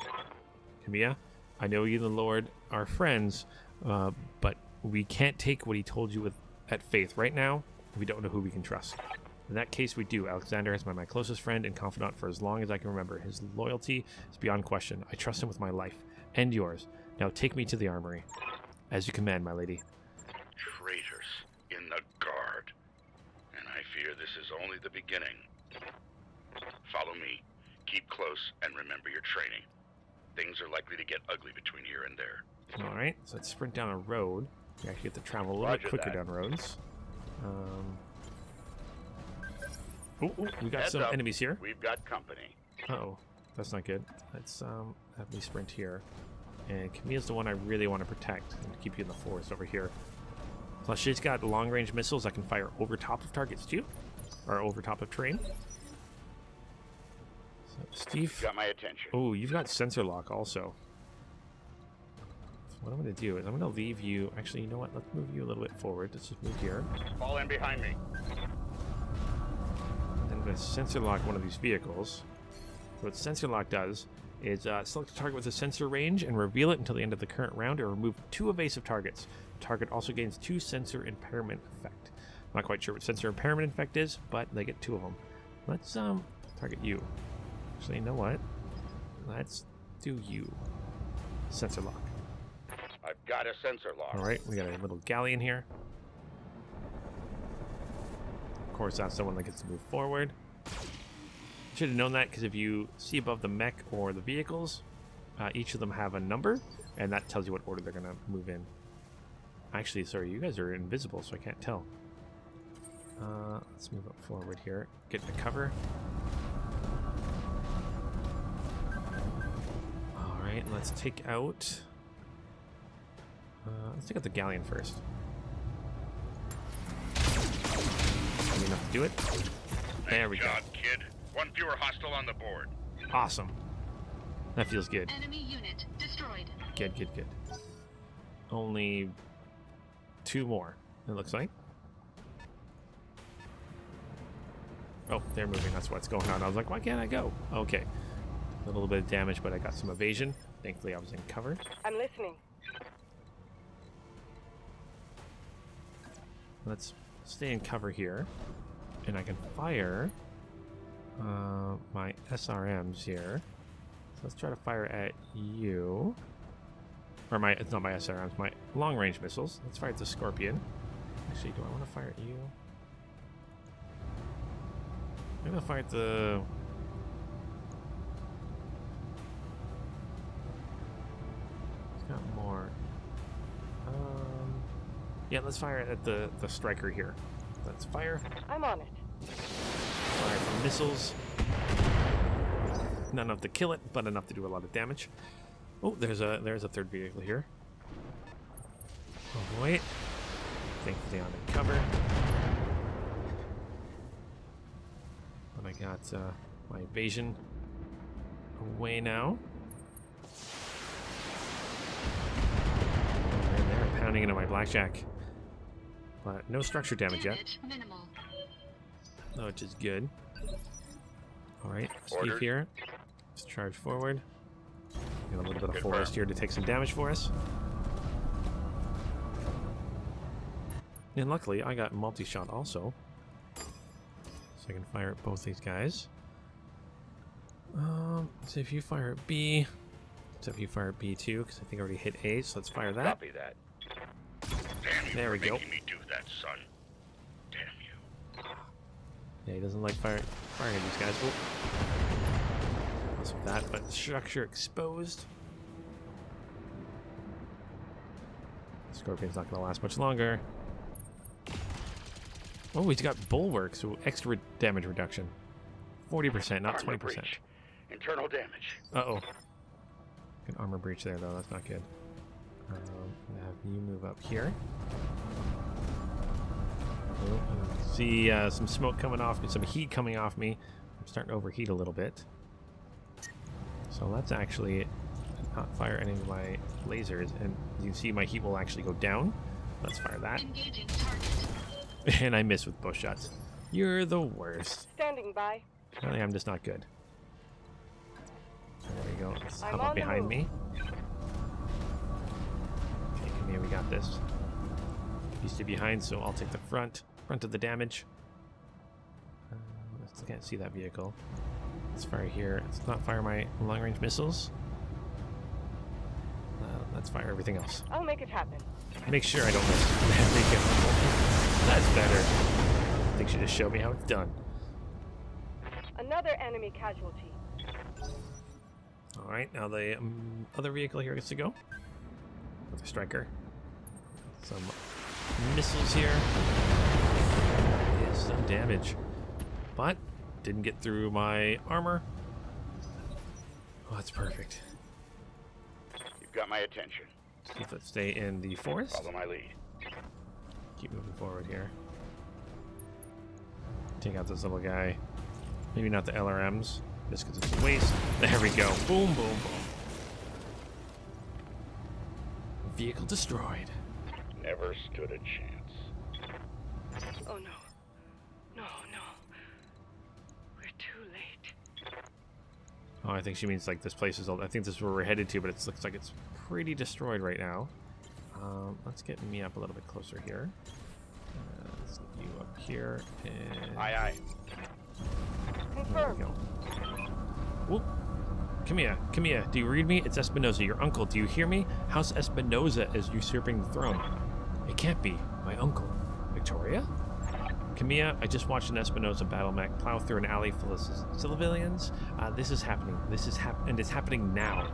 Camilla, I know you and the Lord are friends, but we can't take what he told you at faith. Right now, we don't know who we can trust. In that case, we do. Alexander has been my closest friend and confidant for as long as I can remember. His loyalty is beyond question. I trust him with my life and yours. Now take me to the armory. As you command, my lady. Traitors in the guard. And I fear this is only the beginning. Follow me. Keep close and remember your training. Things are likely to get ugly between here and there. All right, so let's sprint down a road. We actually get to travel a little Roger bit quicker that. down roads. We got Heads some up. enemies here. We've got company. Uh-oh, that's not good. Let's have me sprint here. And Camilla's the one I really want to protect and keep you in the forest over here. Plus, she's got long-range missiles that can fire over top of targets too, or over top of terrain. So, Steve. Got my attention. Oh, you've got sensor lock also. So what I'm going to do is I'm going to leave you. Actually, you know what? Let's move you a little bit forward. Let's just move here. Fall in behind me. I'm going to sensor lock one of these vehicles. What sensor lock does is select a target with a sensor range and reveal it until the end of the current round, or remove 2 evasive targets. The target also gains 2 sensor impairment effect. I'm not quite sure what sensor impairment effect is, but they get 2 of them. Let's target you. Actually, you know what? Let's do you. Sensor lock. I've got a sensor lock. All right, we got a little galleon here. Of course, that's the one that gets to move forward. Should have known that, because if you see above the mech or the vehicles, each of them have a number. And that tells you what order they're going to move in. Actually, sorry, you guys are invisible, so I can't tell. Let's move up forward here. Get into cover. Alright, let's take out... let's take out the galleon first. Enough to do it. There we go. Nice job, kid. One fewer hostile on the board. Awesome. That feels good. Enemy unit destroyed. Good, good, good. Only 2 more, it looks like. Oh, they're moving. That's what's going on. I was like, why can't I go? Okay. A little bit of damage, but I got some evasion. Thankfully, I was in cover. I'm listening. Let's stay in cover here. And I can fire my SRMs here. So let's try to fire at you. Or it's not my SRMs, my long-range missiles. Let's fire at the Scorpion. Actually, do I want to fire at you? I'm going to fire at the... It's got more. Yeah, let's fire at the striker here. Let's fire. I'm on it. Fire from missiles. Not enough to kill it, but enough to do a lot of damage. Oh, there's a third vehicle here. Oh boy. Thankfully I'm in cover. But I got my evasion away now. And they're pounding into my blackjack. But no structure damage yet. Minimal. Which is good. Alright, Steve Ordered. here. Let's charge forward. Got a little bit of forest here to take some damage for us. And luckily, I got multi-shot also. So I can fire at both these guys. So if you fire at B... So if you fire at B too, because I think I already hit A, so let's fire that. Copy that. Damn you There we for go. making me do that, son. Damn you. Yeah, he doesn't like firing at these guys. Oh. What's with that? But structure exposed. Scorpion's not going to last much longer. Oh, he's got bulwark, so extra damage reduction. 40%, not Armor 20%. breach. Internal damage. Uh-oh. Good armor breach there, though. That's not good. I'm gonna have you move up here. Oh, see some smoke coming off me, some heat coming off me. I'm starting to overheat a little bit. So let's actually not fire any of my lasers, and you see my heat will actually go down. Let's fire that. Engaging target. And I miss with both shots. You're the worst. Standing by. Apparently I'm just not good. There we go. Let's I'm hop on up the behind move. me. Okay, come here, we got this. You stay behind, so I'll take the front of the damage. I still can't see that vehicle. Let's fire here. Let's not fire my long-range missiles. Let's fire everything else. I'll make it happen. Make sure I don't miss. That's better. I think she just showed me how it's done. Another enemy casualty. Alright, now the other vehicle here gets to go. With the striker. Some missiles here. Yeah, some damage. But didn't get through my armor. Oh, that's perfect. You've got my attention. Let's stay in the forest. Follow my lead. Keep moving forward here. Take out this little guy. Maybe not the LRMs, just because it's a waste. There we go. Boom, boom, boom. Vehicle destroyed. Never stood a chance. Oh no. No, no. We're too late. Oh, I think she means like this place is. I think this is where we're headed to, but it looks like it's pretty destroyed right now. Let's get me up a little bit closer here. Let's get you up here. And Aye, aye. there we Confirmed. go. Whoop. Come here, come here. Do you read me? It's Espinosa, your uncle. Do you hear me? House Espinosa is usurping the throne. It can't be. My uncle. Victoria? Camilla, I just watched an Espinosa battle mech plow through an alley full of civilians. This is happening. And it's happening now.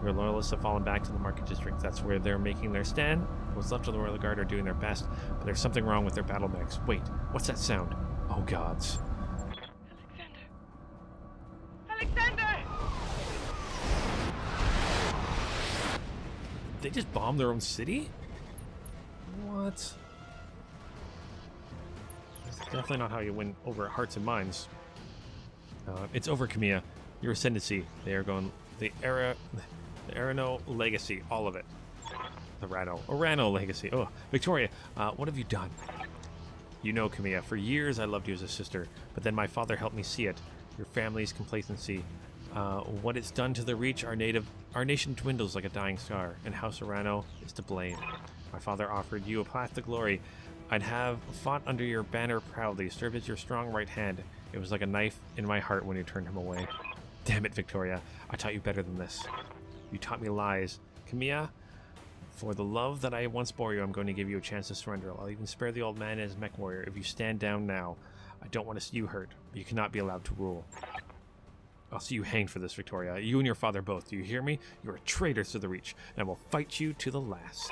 Your loyalists have fallen back to the market district. That's where they're making their stand. What's left of the Royal Guard are doing their best, but there's something wrong with their BattleMechs. Wait, what's that sound? Oh gods. Alexander! They just bombed their own city? What? That's definitely not how you win over hearts and minds. It's over, Camilla. Your ascendancy. They are going... The Arano legacy. All of it. The Arano legacy. Oh, Victoria, what have you done? You know, Camilla, for years I loved you as a sister, but then my father helped me see it. Your family's complacency. What it's done to the Reach, our nation dwindles like a dying star, and House Arano is to blame. My father offered you a path to glory. I'd have fought under your banner proudly, served as your strong right hand. It was like a knife in my heart when you turned him away. Damn it, Victoria. I taught you better than this. You taught me lies. Camilla, for the love that I once bore you, I'm going to give you a chance to surrender. I'll even spare the old man and his MechWarrior if you stand down now. I don't want to see you hurt, but you cannot be allowed to rule. I'll see you hanged for this, Victoria. You and your father both. Do you hear me? You're a traitor to the Reach, and I will fight you to the last.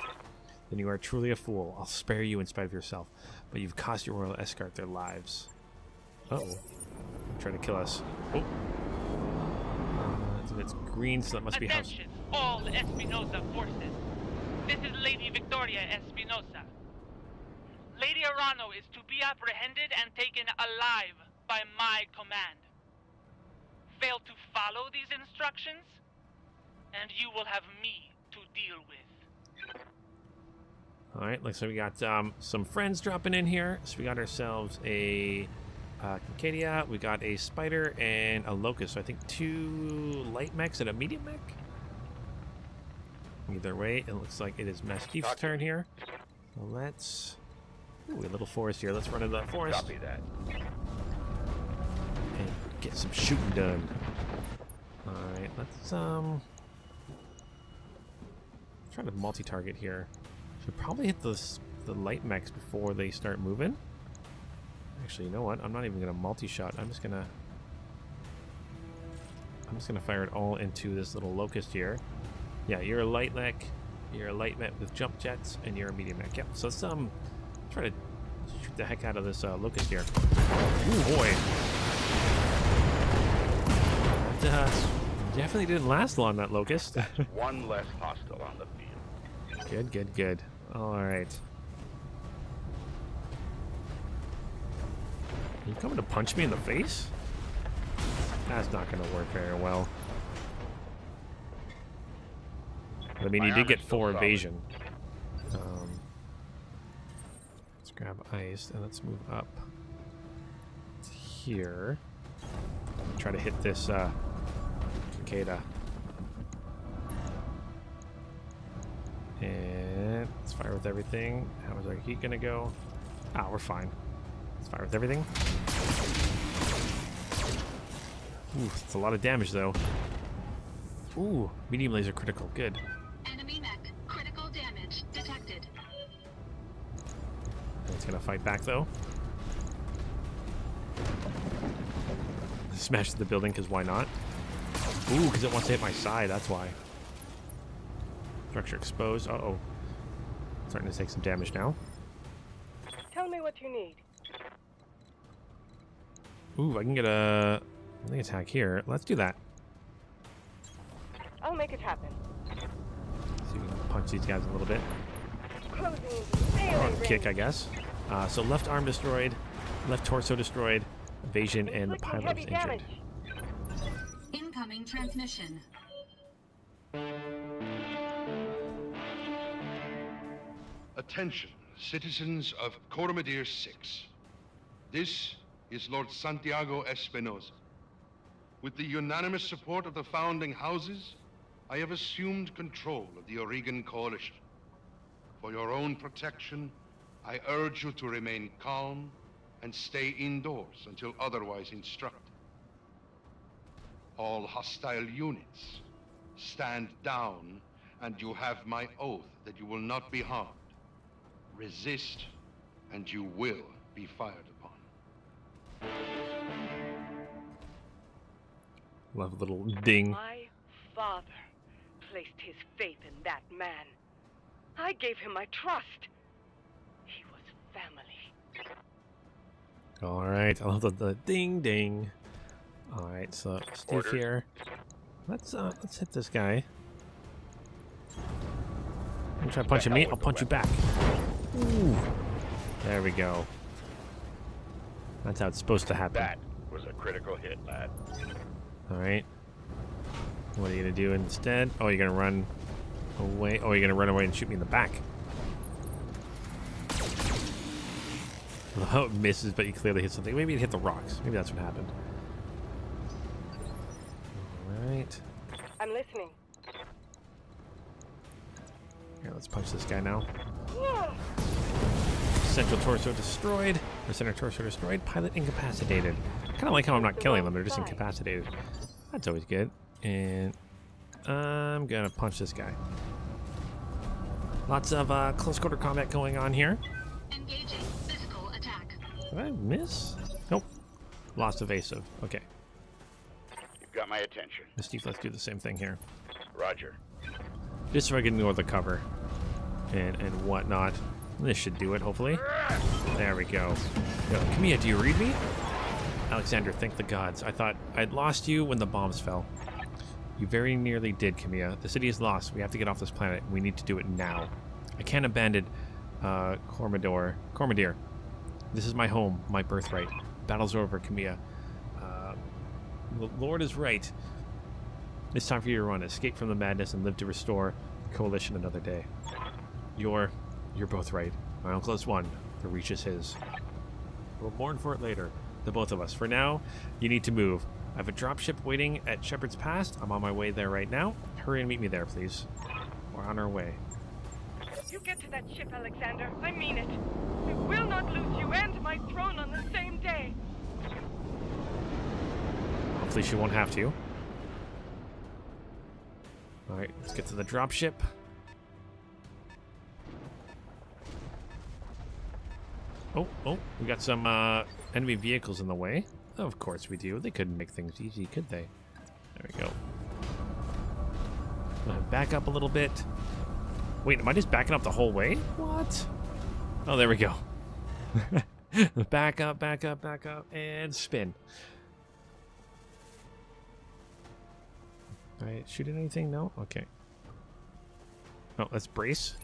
Then you are truly a fool. I'll spare you in spite of yourself, but you've cost your royal escort their lives. Uh-oh. Trying to kill us. Oh. It's green, so that must be house. Attention, all Espinosa forces. This is Lady Victoria Espinosa. Lady Arano is to be apprehended and taken alive by my command. Fail to follow these instructions, and you will have me to deal with. Alright, looks like we got some friends dropping in here. So we got ourselves a Concadia, we got a Spider, and a Locust. So I think 2 light mechs and a medium mech? Either way, it looks like it is Master Chief's turn here. So let's... Ooh, a little forest here. Let's run into that forest. Copy that. And get some shooting done. Alright, let's try to multi-target here. Should probably hit the light mechs before they start moving. Actually, you know what? I'm not even gonna multi-shot. I'm just gonna fire it all into this little Locust here. Yeah, you're a light mech. You're a light mech with jump jets, and you're a medium mech. Yep. So let's try to shoot the heck out of this Locust here. Ooh boy. That definitely didn't last long, that Locust. One less hostile on the field. Good, good, good. All right. Are you coming to punch me in the face? That's not going to work very well. But, I mean, you did get 4 evasion. Let's grab ice and let's move up here. Try to hit this cicada. And let's fire with everything. How is our heat going to go? Ah, we're fine. Let's fire with everything. Ooh, it's a lot of damage though. Ooh, medium laser critical. Good. Enemy mech. Critical damage detected. It's gonna fight back though. Smash the building, because why not? Ooh, because it wants to hit my side. That's why. Structure exposed. Uh-oh. Starting to take some damage now. Tell me what you need. Ooh, I can get a attack here. Let's do that. I'll make it happen. See if we can punch these guys a little bit. Closing Or melee kick, I guess. So left arm destroyed, left torso destroyed, evasion, and the Inflicting pilot is heavy injured. damage. Incoming transmission. Attention, citizens of Coromodir 6. This is Lord Santiago Espinosa. With the unanimous support of the founding houses, I have assumed control of the Oregon Coalition. For your own protection, I urge you to remain calm and stay indoors until otherwise instructed. All hostile units, stand down, and you have my oath that you will not be harmed. Resist, and you will be fired upon. Love a little ding. My father, placed his faith in that man. I gave him my trust. He was family. All right, I love the ding ding. All right, so Steve Orders. here. Let's hit this guy. You try punching me, I'll punch you back. Ooh. There we go. That's how it's supposed to happen. That was a critical hit, lad. All right. What are you gonna do instead? Oh, you're gonna run away. Oh, you're gonna run away and shoot me in the back. Oh, it misses, but you clearly hit something. Maybe it hit the rocks. Maybe that's what happened. All right. I'm listening. Here, let's punch this guy now. Central torso destroyed. Or center torso destroyed. Pilot incapacitated. Kind of like how I'm not killing them. They're just incapacitated. That's always good. And I'm gonna punch this guy. Lots of close quarter combat going on here. Engaging physical attack. Did I miss? Nope. Lost evasive. Okay. You've got my attention. Steve, let's do the same thing here. Roger. Just so I can ignore the cover and whatnot. This should do it, hopefully. There we go. Yo, Camilla, do you read me? Alexander, thank the gods. I thought I'd lost you when the bombs fell. You very nearly did, Camilla. The city is lost. We have to get off this planet. We need to do it now. I can't abandon Coromodir. This is my home, my birthright. Battle's over, Camilla. The Lord is right. It's time for you to run. Escape from the madness and live to restore the coalition another day. You're both right. My uncle is one. The reach is his. We'll mourn for it later. The both of us. For now, you need to move. I have a dropship waiting at Shepherd's Pass. I'm on my way there right now. Hurry and meet me there, please. We're on our way. You get to that ship, Alexander. I mean it. I will not lose you and my throne on the same day. Hopefully she won't have to. Alright, let's get to the dropship. Oh, we got some enemy vehicles in the way. Of course we do. They couldn't make things easy, could they? There we go. Back up a little bit. Wait, am I just backing up the whole way? What? Oh, there we go. Back up, and spin. Alright, shooting anything? No? Okay. Oh, let's brace.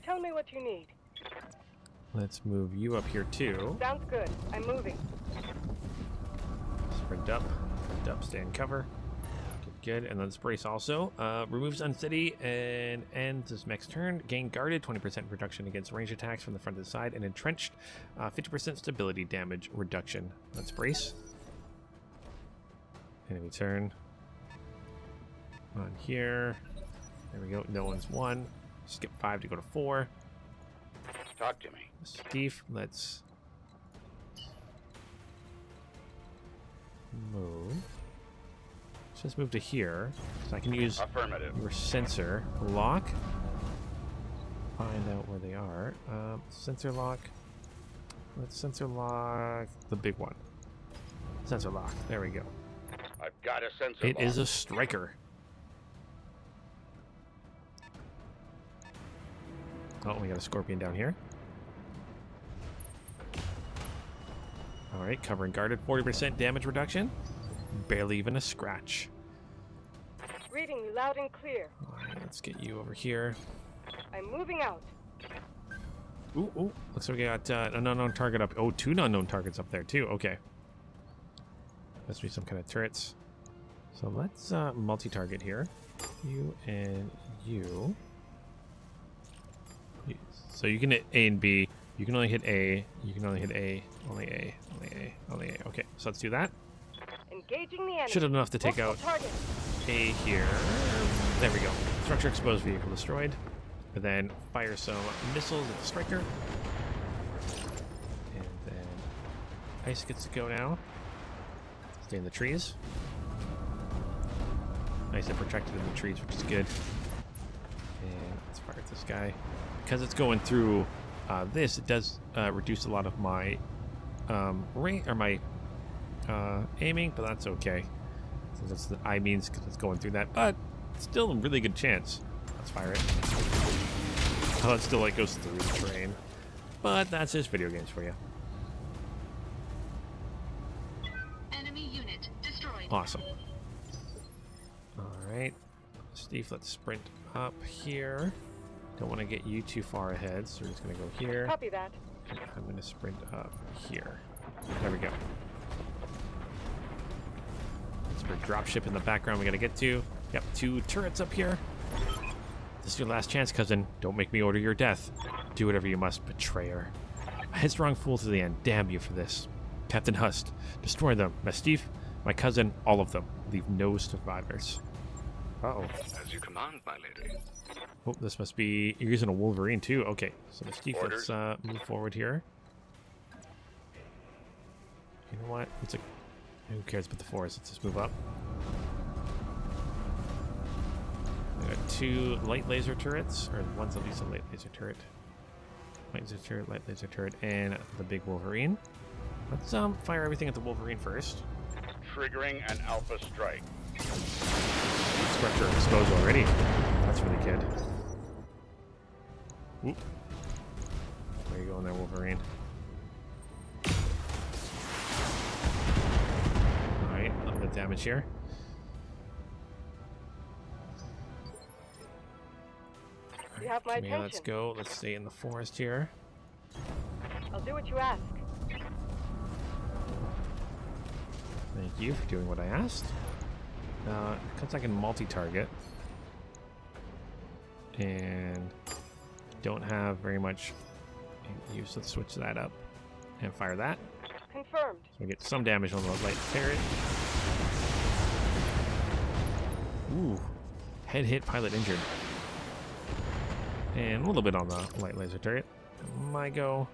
Tell me what you need. Let's move you up here too. Sounds good. I'm moving. Sprint up, stay in cover. Good. And let's brace also. Removes unsteady and ends this mech's turn. Gain guarded, 20% reduction against range attacks from the front to the side, and entrenched, 50% stability damage reduction. Let's brace. Enemy turn. On here. There we go. No one's won. Skip 5 to go to 4. Talk to me. Steve, let's move. Let's just move to here, so I can use Affirmative. your sensor lock. Find out where they are. Sensor lock. Let's sensor lock the big one. Sensor lock. There we go. I've got a sensor. It is a striker. Oh, we got a scorpion down here. Alright, covering guarded, 40% damage reduction. Barely even a scratch. Reading you loud and clear. Alright, let's get you over here. I'm moving out. Ooh. Looks like we got an unknown target up. Oh, 2 unknown targets up there too. Okay. Must be some kind of turrets. So let's multi-target here. You and you. So you can hit A and B. You can only hit A. You can only hit A. Only A. Only A. Only A. Okay, so let's do that. Engaging the enemy. Should have enough to take out Target. A here. There we go. Structure exposed, vehicle destroyed. And then fire some missiles at the striker. And then ice gets to go now. Stay in the trees. Nice and protected in the trees, which is good. And let's fire at this guy. Because it's going through this, it does reduce a lot of my aiming, but that's okay. That's the I means because it's going through that, but still a really good chance. Let's fire it. Oh, it still like goes through the terrain. But that's just video games for you. Enemy unit destroyed. Awesome. Alright. Steve, let's sprint up here. Don't want to get you too far ahead, so we're just going to go here. Copy that. I'm going to sprint up here. There we go. That's our dropship in the background we got to get to. Yep, 2 turrets up here. This is your last chance, cousin. Don't make me order your death. Do whatever you must, betrayer. A headstrong fool to the end. Damn you for this. Captain Hust, destroy them. Mestif, my cousin, all of them. Leave no survivors. Uh-oh. As you command, my lady. Oh, this must be... You're using a Wolverine, too. Okay, so Mestif, let's move forward here. You know what? It's a... Who cares about the forest? Let's just move up. We got 2 light laser turrets, or one's at least a light laser turret. Light laser turret, light laser turret, and the big Wolverine. Let's fire everything at the Wolverine first. Triggering an alpha strike. Structure exposed already. That's really good. Oop. Where you going there, Wolverine? Alright, a little bit of damage here. You have my attention. Let's go. Let's stay in the forest here. I'll do what you ask. Thank you for doing what I asked. Because I can multi-target. And don't have very much use. Let's switch that up and fire that. Confirmed. So we get some damage on the light turret. Ooh. Head hit, pilot injured. And a little bit on the light laser turret. My go.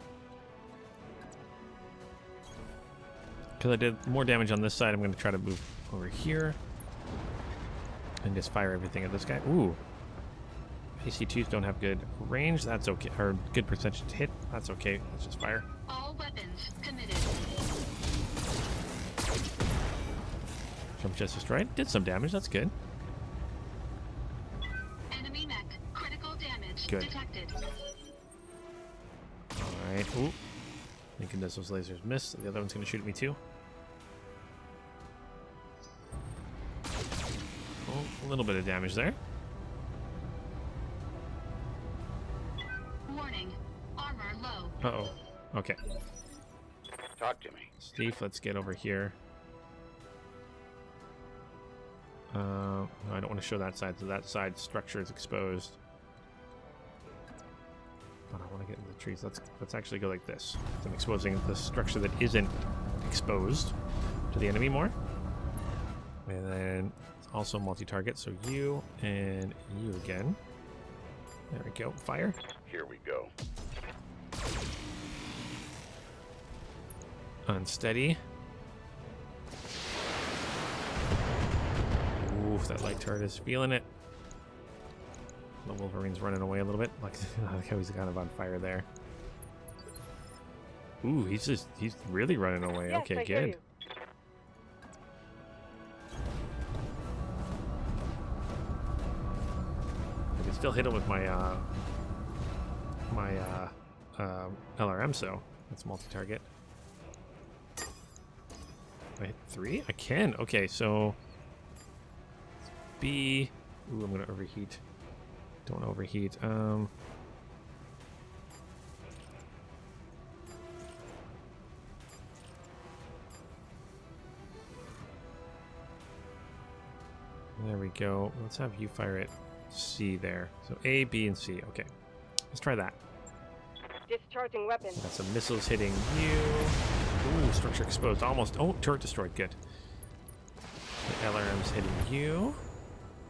Because I did more damage on this side, I'm going to try to move over here. And just fire everything at this guy. Ooh. AC2s don't have good range. That's okay. Or good percentage to hit. That's okay. Let's just fire. All weapons committed. Jump just destroyed. Did some damage. That's good. Enemy mech. Critical damage Good. detected. Alright. Ooh. Thinking those lasers miss. The other one's going to shoot at me too. Oh, a little bit of damage there. Warning. Armor low. Uh-oh. Okay. Talk to me. Steve, let's get over here. No, I don't want to show that side, so that side structure is exposed. But I want to get into the trees. Let's actually go like this. I'm exposing the structure that isn't exposed to the enemy more. And then it's also multi-target, so you and you again. There we go. Fire. Here we go. Unsteady. Ooh, that light turret is feeling it. The Wolverine's running away a little bit. Like how he's kind of on fire there. Ooh, he's really running away. Yes, Okay, I hear good. you. I can still hit him with my LRM, so that's multi-target. I hit 3? I can. Okay, so B. Ooh, I'm gonna overheat. Don't overheat. There we go. Let's have you fire at C there. So A, B, and C. Okay. Let's try that. Discharging weapon. Got some missiles hitting you. Ooh, structure exposed. Almost. Oh, turret destroyed. Good. The LRM's hitting you.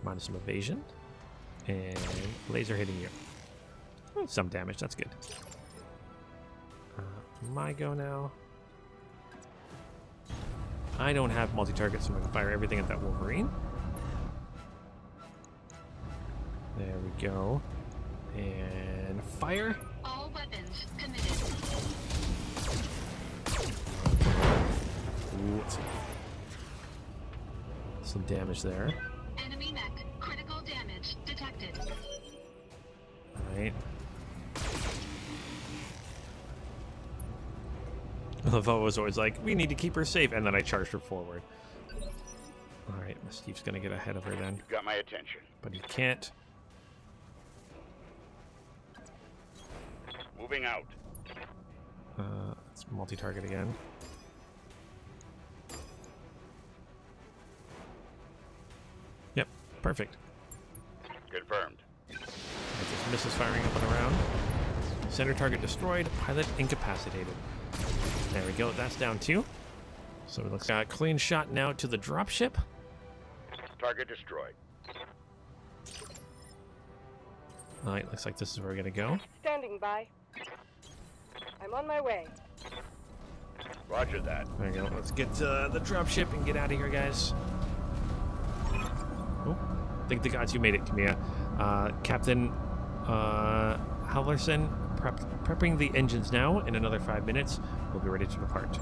Minus some evasion. And laser hitting you. Oh, some damage. That's good. My go now. I don't have multi-target, so I'm going to fire everything at that Wolverine. There we go. And fire. All weapons committed. Ooh, Some damage there. Enemy mech. Critical damage detected. Alright. I love how I was always like, we need to keep her safe, and then I charged her forward. Alright, Steve's gonna get ahead of her then. You got my attention. But he can't. Moving out. Let's multi-target again. Yep, perfect. Confirmed. Just missiles firing up and around. Center target destroyed. Pilot incapacitated. There we go. That's down too. So it looks like a clean shot now to the dropship. Target destroyed. Alright, looks like this is where we're gonna go. Standing by. I'm on my way. Roger that. There we go. Let's get the dropship and get out of here, guys. Oh, thank the gods you made it, Camilla. Captain Halverson, prepping the engines now. In another 5 minutes, we'll be ready to depart.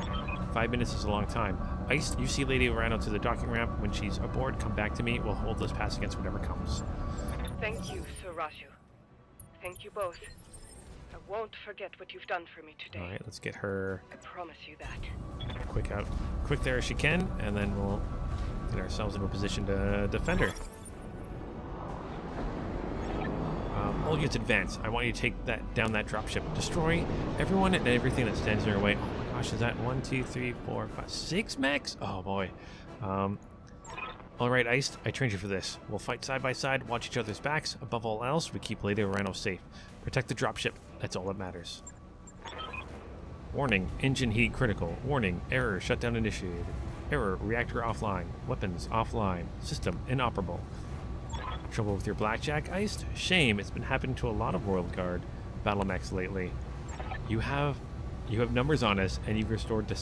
5 minutes is a long time. Ice, you see Lady Arano to the docking ramp. When she's aboard, come back to me. We'll hold this pass against whatever comes. Thank you, Sir Raju. Thank you both. I won't forget what you've done for me today. Alright, let's get her I promise you that. quick there as she can, and then we'll get ourselves into a position to defend her. All units advance. I want you to take down that dropship. Destroy everyone and everything that stands in your way. Oh my gosh, is that 1, 2, 3, 4, 5, 6 mechs? Oh boy. Alright, Iced, I trained you for this. We'll fight side by side, watch each other's backs. Above all else, we keep Lady Arano safe. Protect the dropship. That's all that matters. Warning, engine heat critical. Warning, error, shutdown initiated. Error, reactor offline. Weapons offline. System inoperable. Trouble with your blackjack, Iced? Shame, it's been happening to a lot of Royal Guard BattleMechs lately. You have numbers on us, and you've resorted to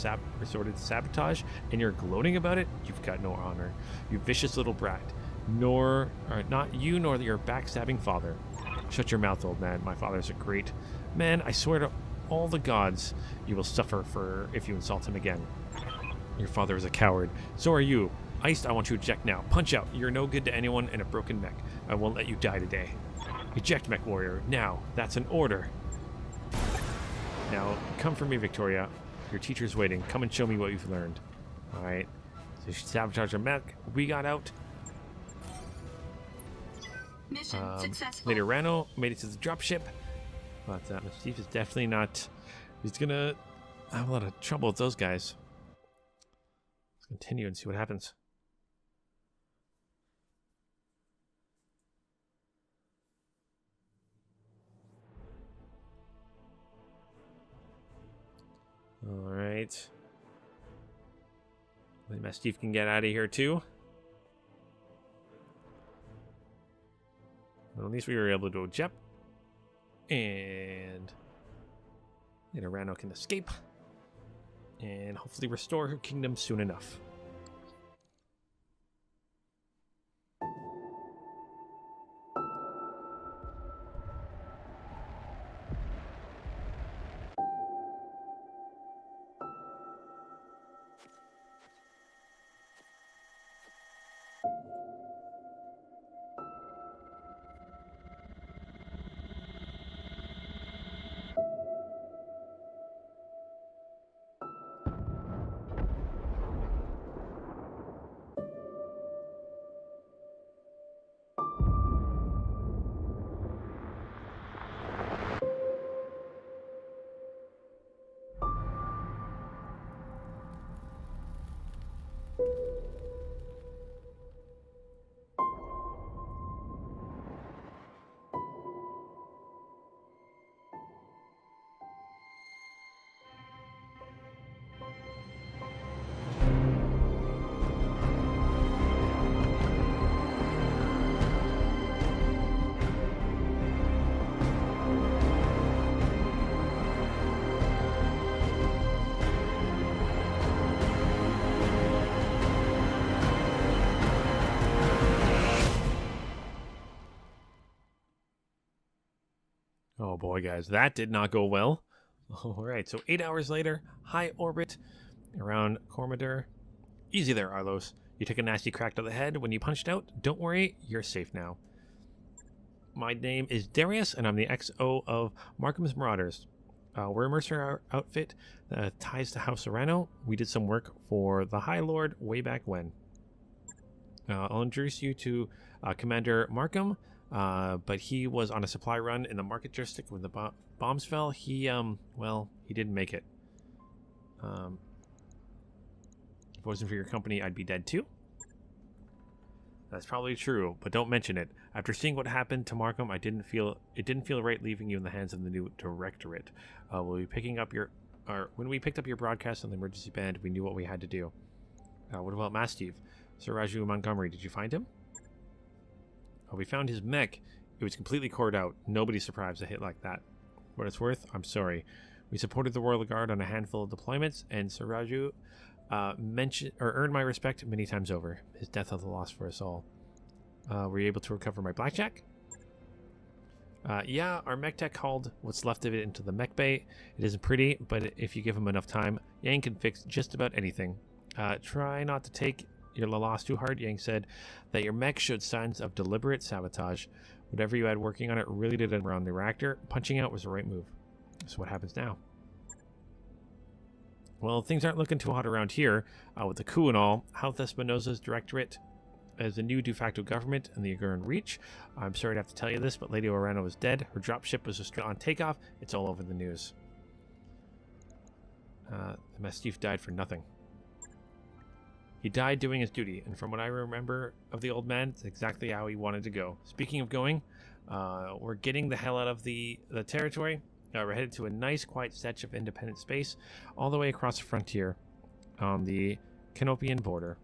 sabotage, and you're gloating about it? You've got no honor. You vicious little brat. Not you nor your backstabbing father. Shut your mouth, old man. My father's a great man. I swear to all the gods, you will suffer for if you insult him again. Your father is a coward. So are you. Iced, I want you to eject now. Punch out. You're no good to anyone in a broken mech. I won't let you die today. Eject, MechWarrior. Now. That's an order. Now, come for me, Victoria. Your teacher's waiting. Come and show me what you've learned. Alright. So she sabotaged our mech. We got out. Mission successful. Lady Arano made it to the dropship. But Steve is definitely not... He's gonna have a lot of trouble with those guys. Let's continue and see what happens. Alright. Maybe Steve can get out of here too. Well, at least we were able to eject. And Lady Arano can escape. And hopefully restore her kingdom soon enough. Oh boy, guys, that did not go well. All right, so 8 hours later, high orbit around Coromodir. Easy there, Arlos. You took a nasty crack to the head when you punched out. Don't worry, you're safe now. My name is Darius, and I'm the XO of Markham's Marauders. We're a mercenary outfit that ties to House Arano. We did some work for the High Lord way back when. I'll introduce you to Commander Markham, but he was on a supply run in the market district when the bombs fell. He didn't make it. If it wasn't for your company, I'd be dead too. That's probably true, but don't mention it. After seeing what happened to Markham, it didn't feel right leaving you in the hands of the new directorate. When we picked up your broadcast on the emergency band, we knew what we had to do. What about Mastiff? Sir Raju Montgomery, did you find him? We found his mech. It was completely cored out. Nobody's surprised a hit like that. What it's worth, I'm sorry. We supported the Royal Guard on a handful of deployments, and Sir Raju earned my respect many times over. His death was a loss for us all. Were you able to recover my blackjack? Yeah, our mech tech hauled what's left of it into the mech bay. It isn't pretty, but if you give him enough time, Yang can fix just about anything. Try not to take your loss too hard. Yang said that your mech showed signs of deliberate sabotage. Whatever you had working on it really did it around the reactor. Punching out was the right move. So what happens now? Well, things aren't looking too hot around here. With the coup and all, House Espinosa's directorate as the new de facto government and the Aguran Reach. I'm sorry to have to tell you this, but Lady Arano is dead. Her dropship was just on takeoff. It's all over the news. The Mastiff died for nothing. He died doing his duty, and from what I remember of the old man, it's exactly how he wanted to go. Speaking of going, we're getting the hell out of the territory. We're headed to a nice, quiet stretch of independent space all the way across the frontier on the Canopian border.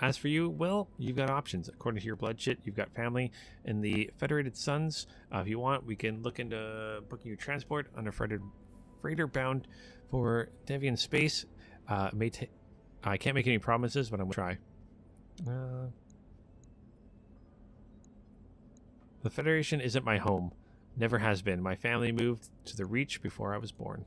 As for you, well, you've got options. According to your bloodshed, you've got family in the Federated Suns. If you want, we can look into booking your transport on a freighter bound for Deviant space. I can't make any promises, but I'm going to try. The Federation isn't my home. Never has been. My family moved to the Reach before I was born.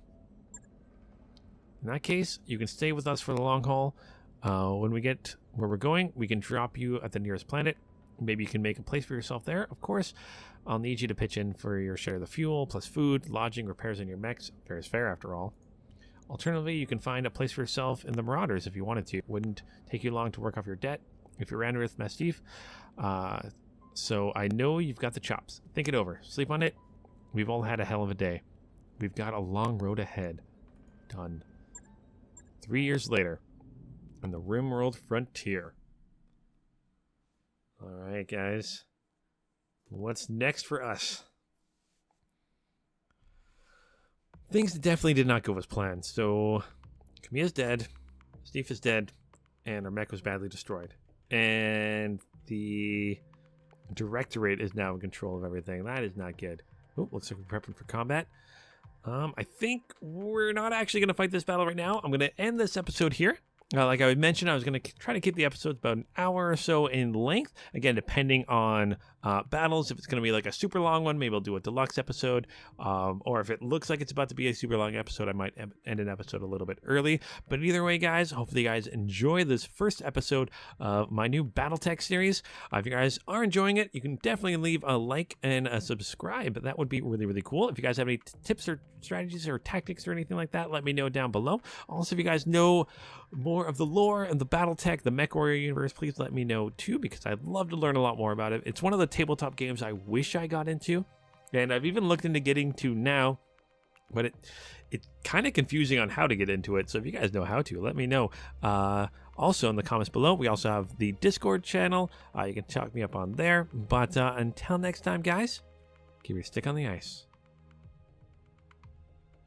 In that case, you can stay with us for the long haul. When we get where we're going, we can drop you at the nearest planet. Maybe you can make a place for yourself there. Of course, I'll need you to pitch in for your share of the fuel, plus food, lodging, repairs in your mechs. Fair is fair, after all. Alternatively, you can find a place for yourself in the Marauders if you wanted to. It wouldn't take you long to work off your debt if you ran with Mastiff. So I know you've got the chops. Think it over. Sleep on it. We've all had a hell of a day. We've got a long road ahead. Done. 3 years later, on the Rimworld frontier. Alright, guys. What's next for us? Things definitely did not go as planned. So, Camilla's dead. Steve is dead. And our mech was badly destroyed. And the Directorate is now in control of everything. That is not good. Oh, looks like we're prepping for combat. I think we're not actually going to fight this battle right now. I'm going to end this episode here. Like I mentioned, I was going to try to keep the episodes about an hour or so in length. Again, depending on battles. If it's going to be like a super long one, maybe I'll do a deluxe episode. Or if it looks like it's about to be a super long episode, I might end an episode a little bit early. But either way, guys, hopefully you guys enjoy this first episode of my new BattleTech series. If you guys are enjoying it, you can definitely leave a like and a subscribe. That would be really, really cool. If you guys have any tips or strategies or tactics or anything like that, let me know down below. Also, if you guys know more of the lore and the BattleTech, the MechWarrior universe, please let me know too, because I'd love to learn a lot more about it. It's one of the tabletop games I wish I got into, and I've even looked into getting to now, but it's kind of confusing on how to get into it. So if you guys know how to, let me know. Also in the comments below, we also have the Discord channel. You can chalk me up on there. But until next time, guys, keep your stick on the ice.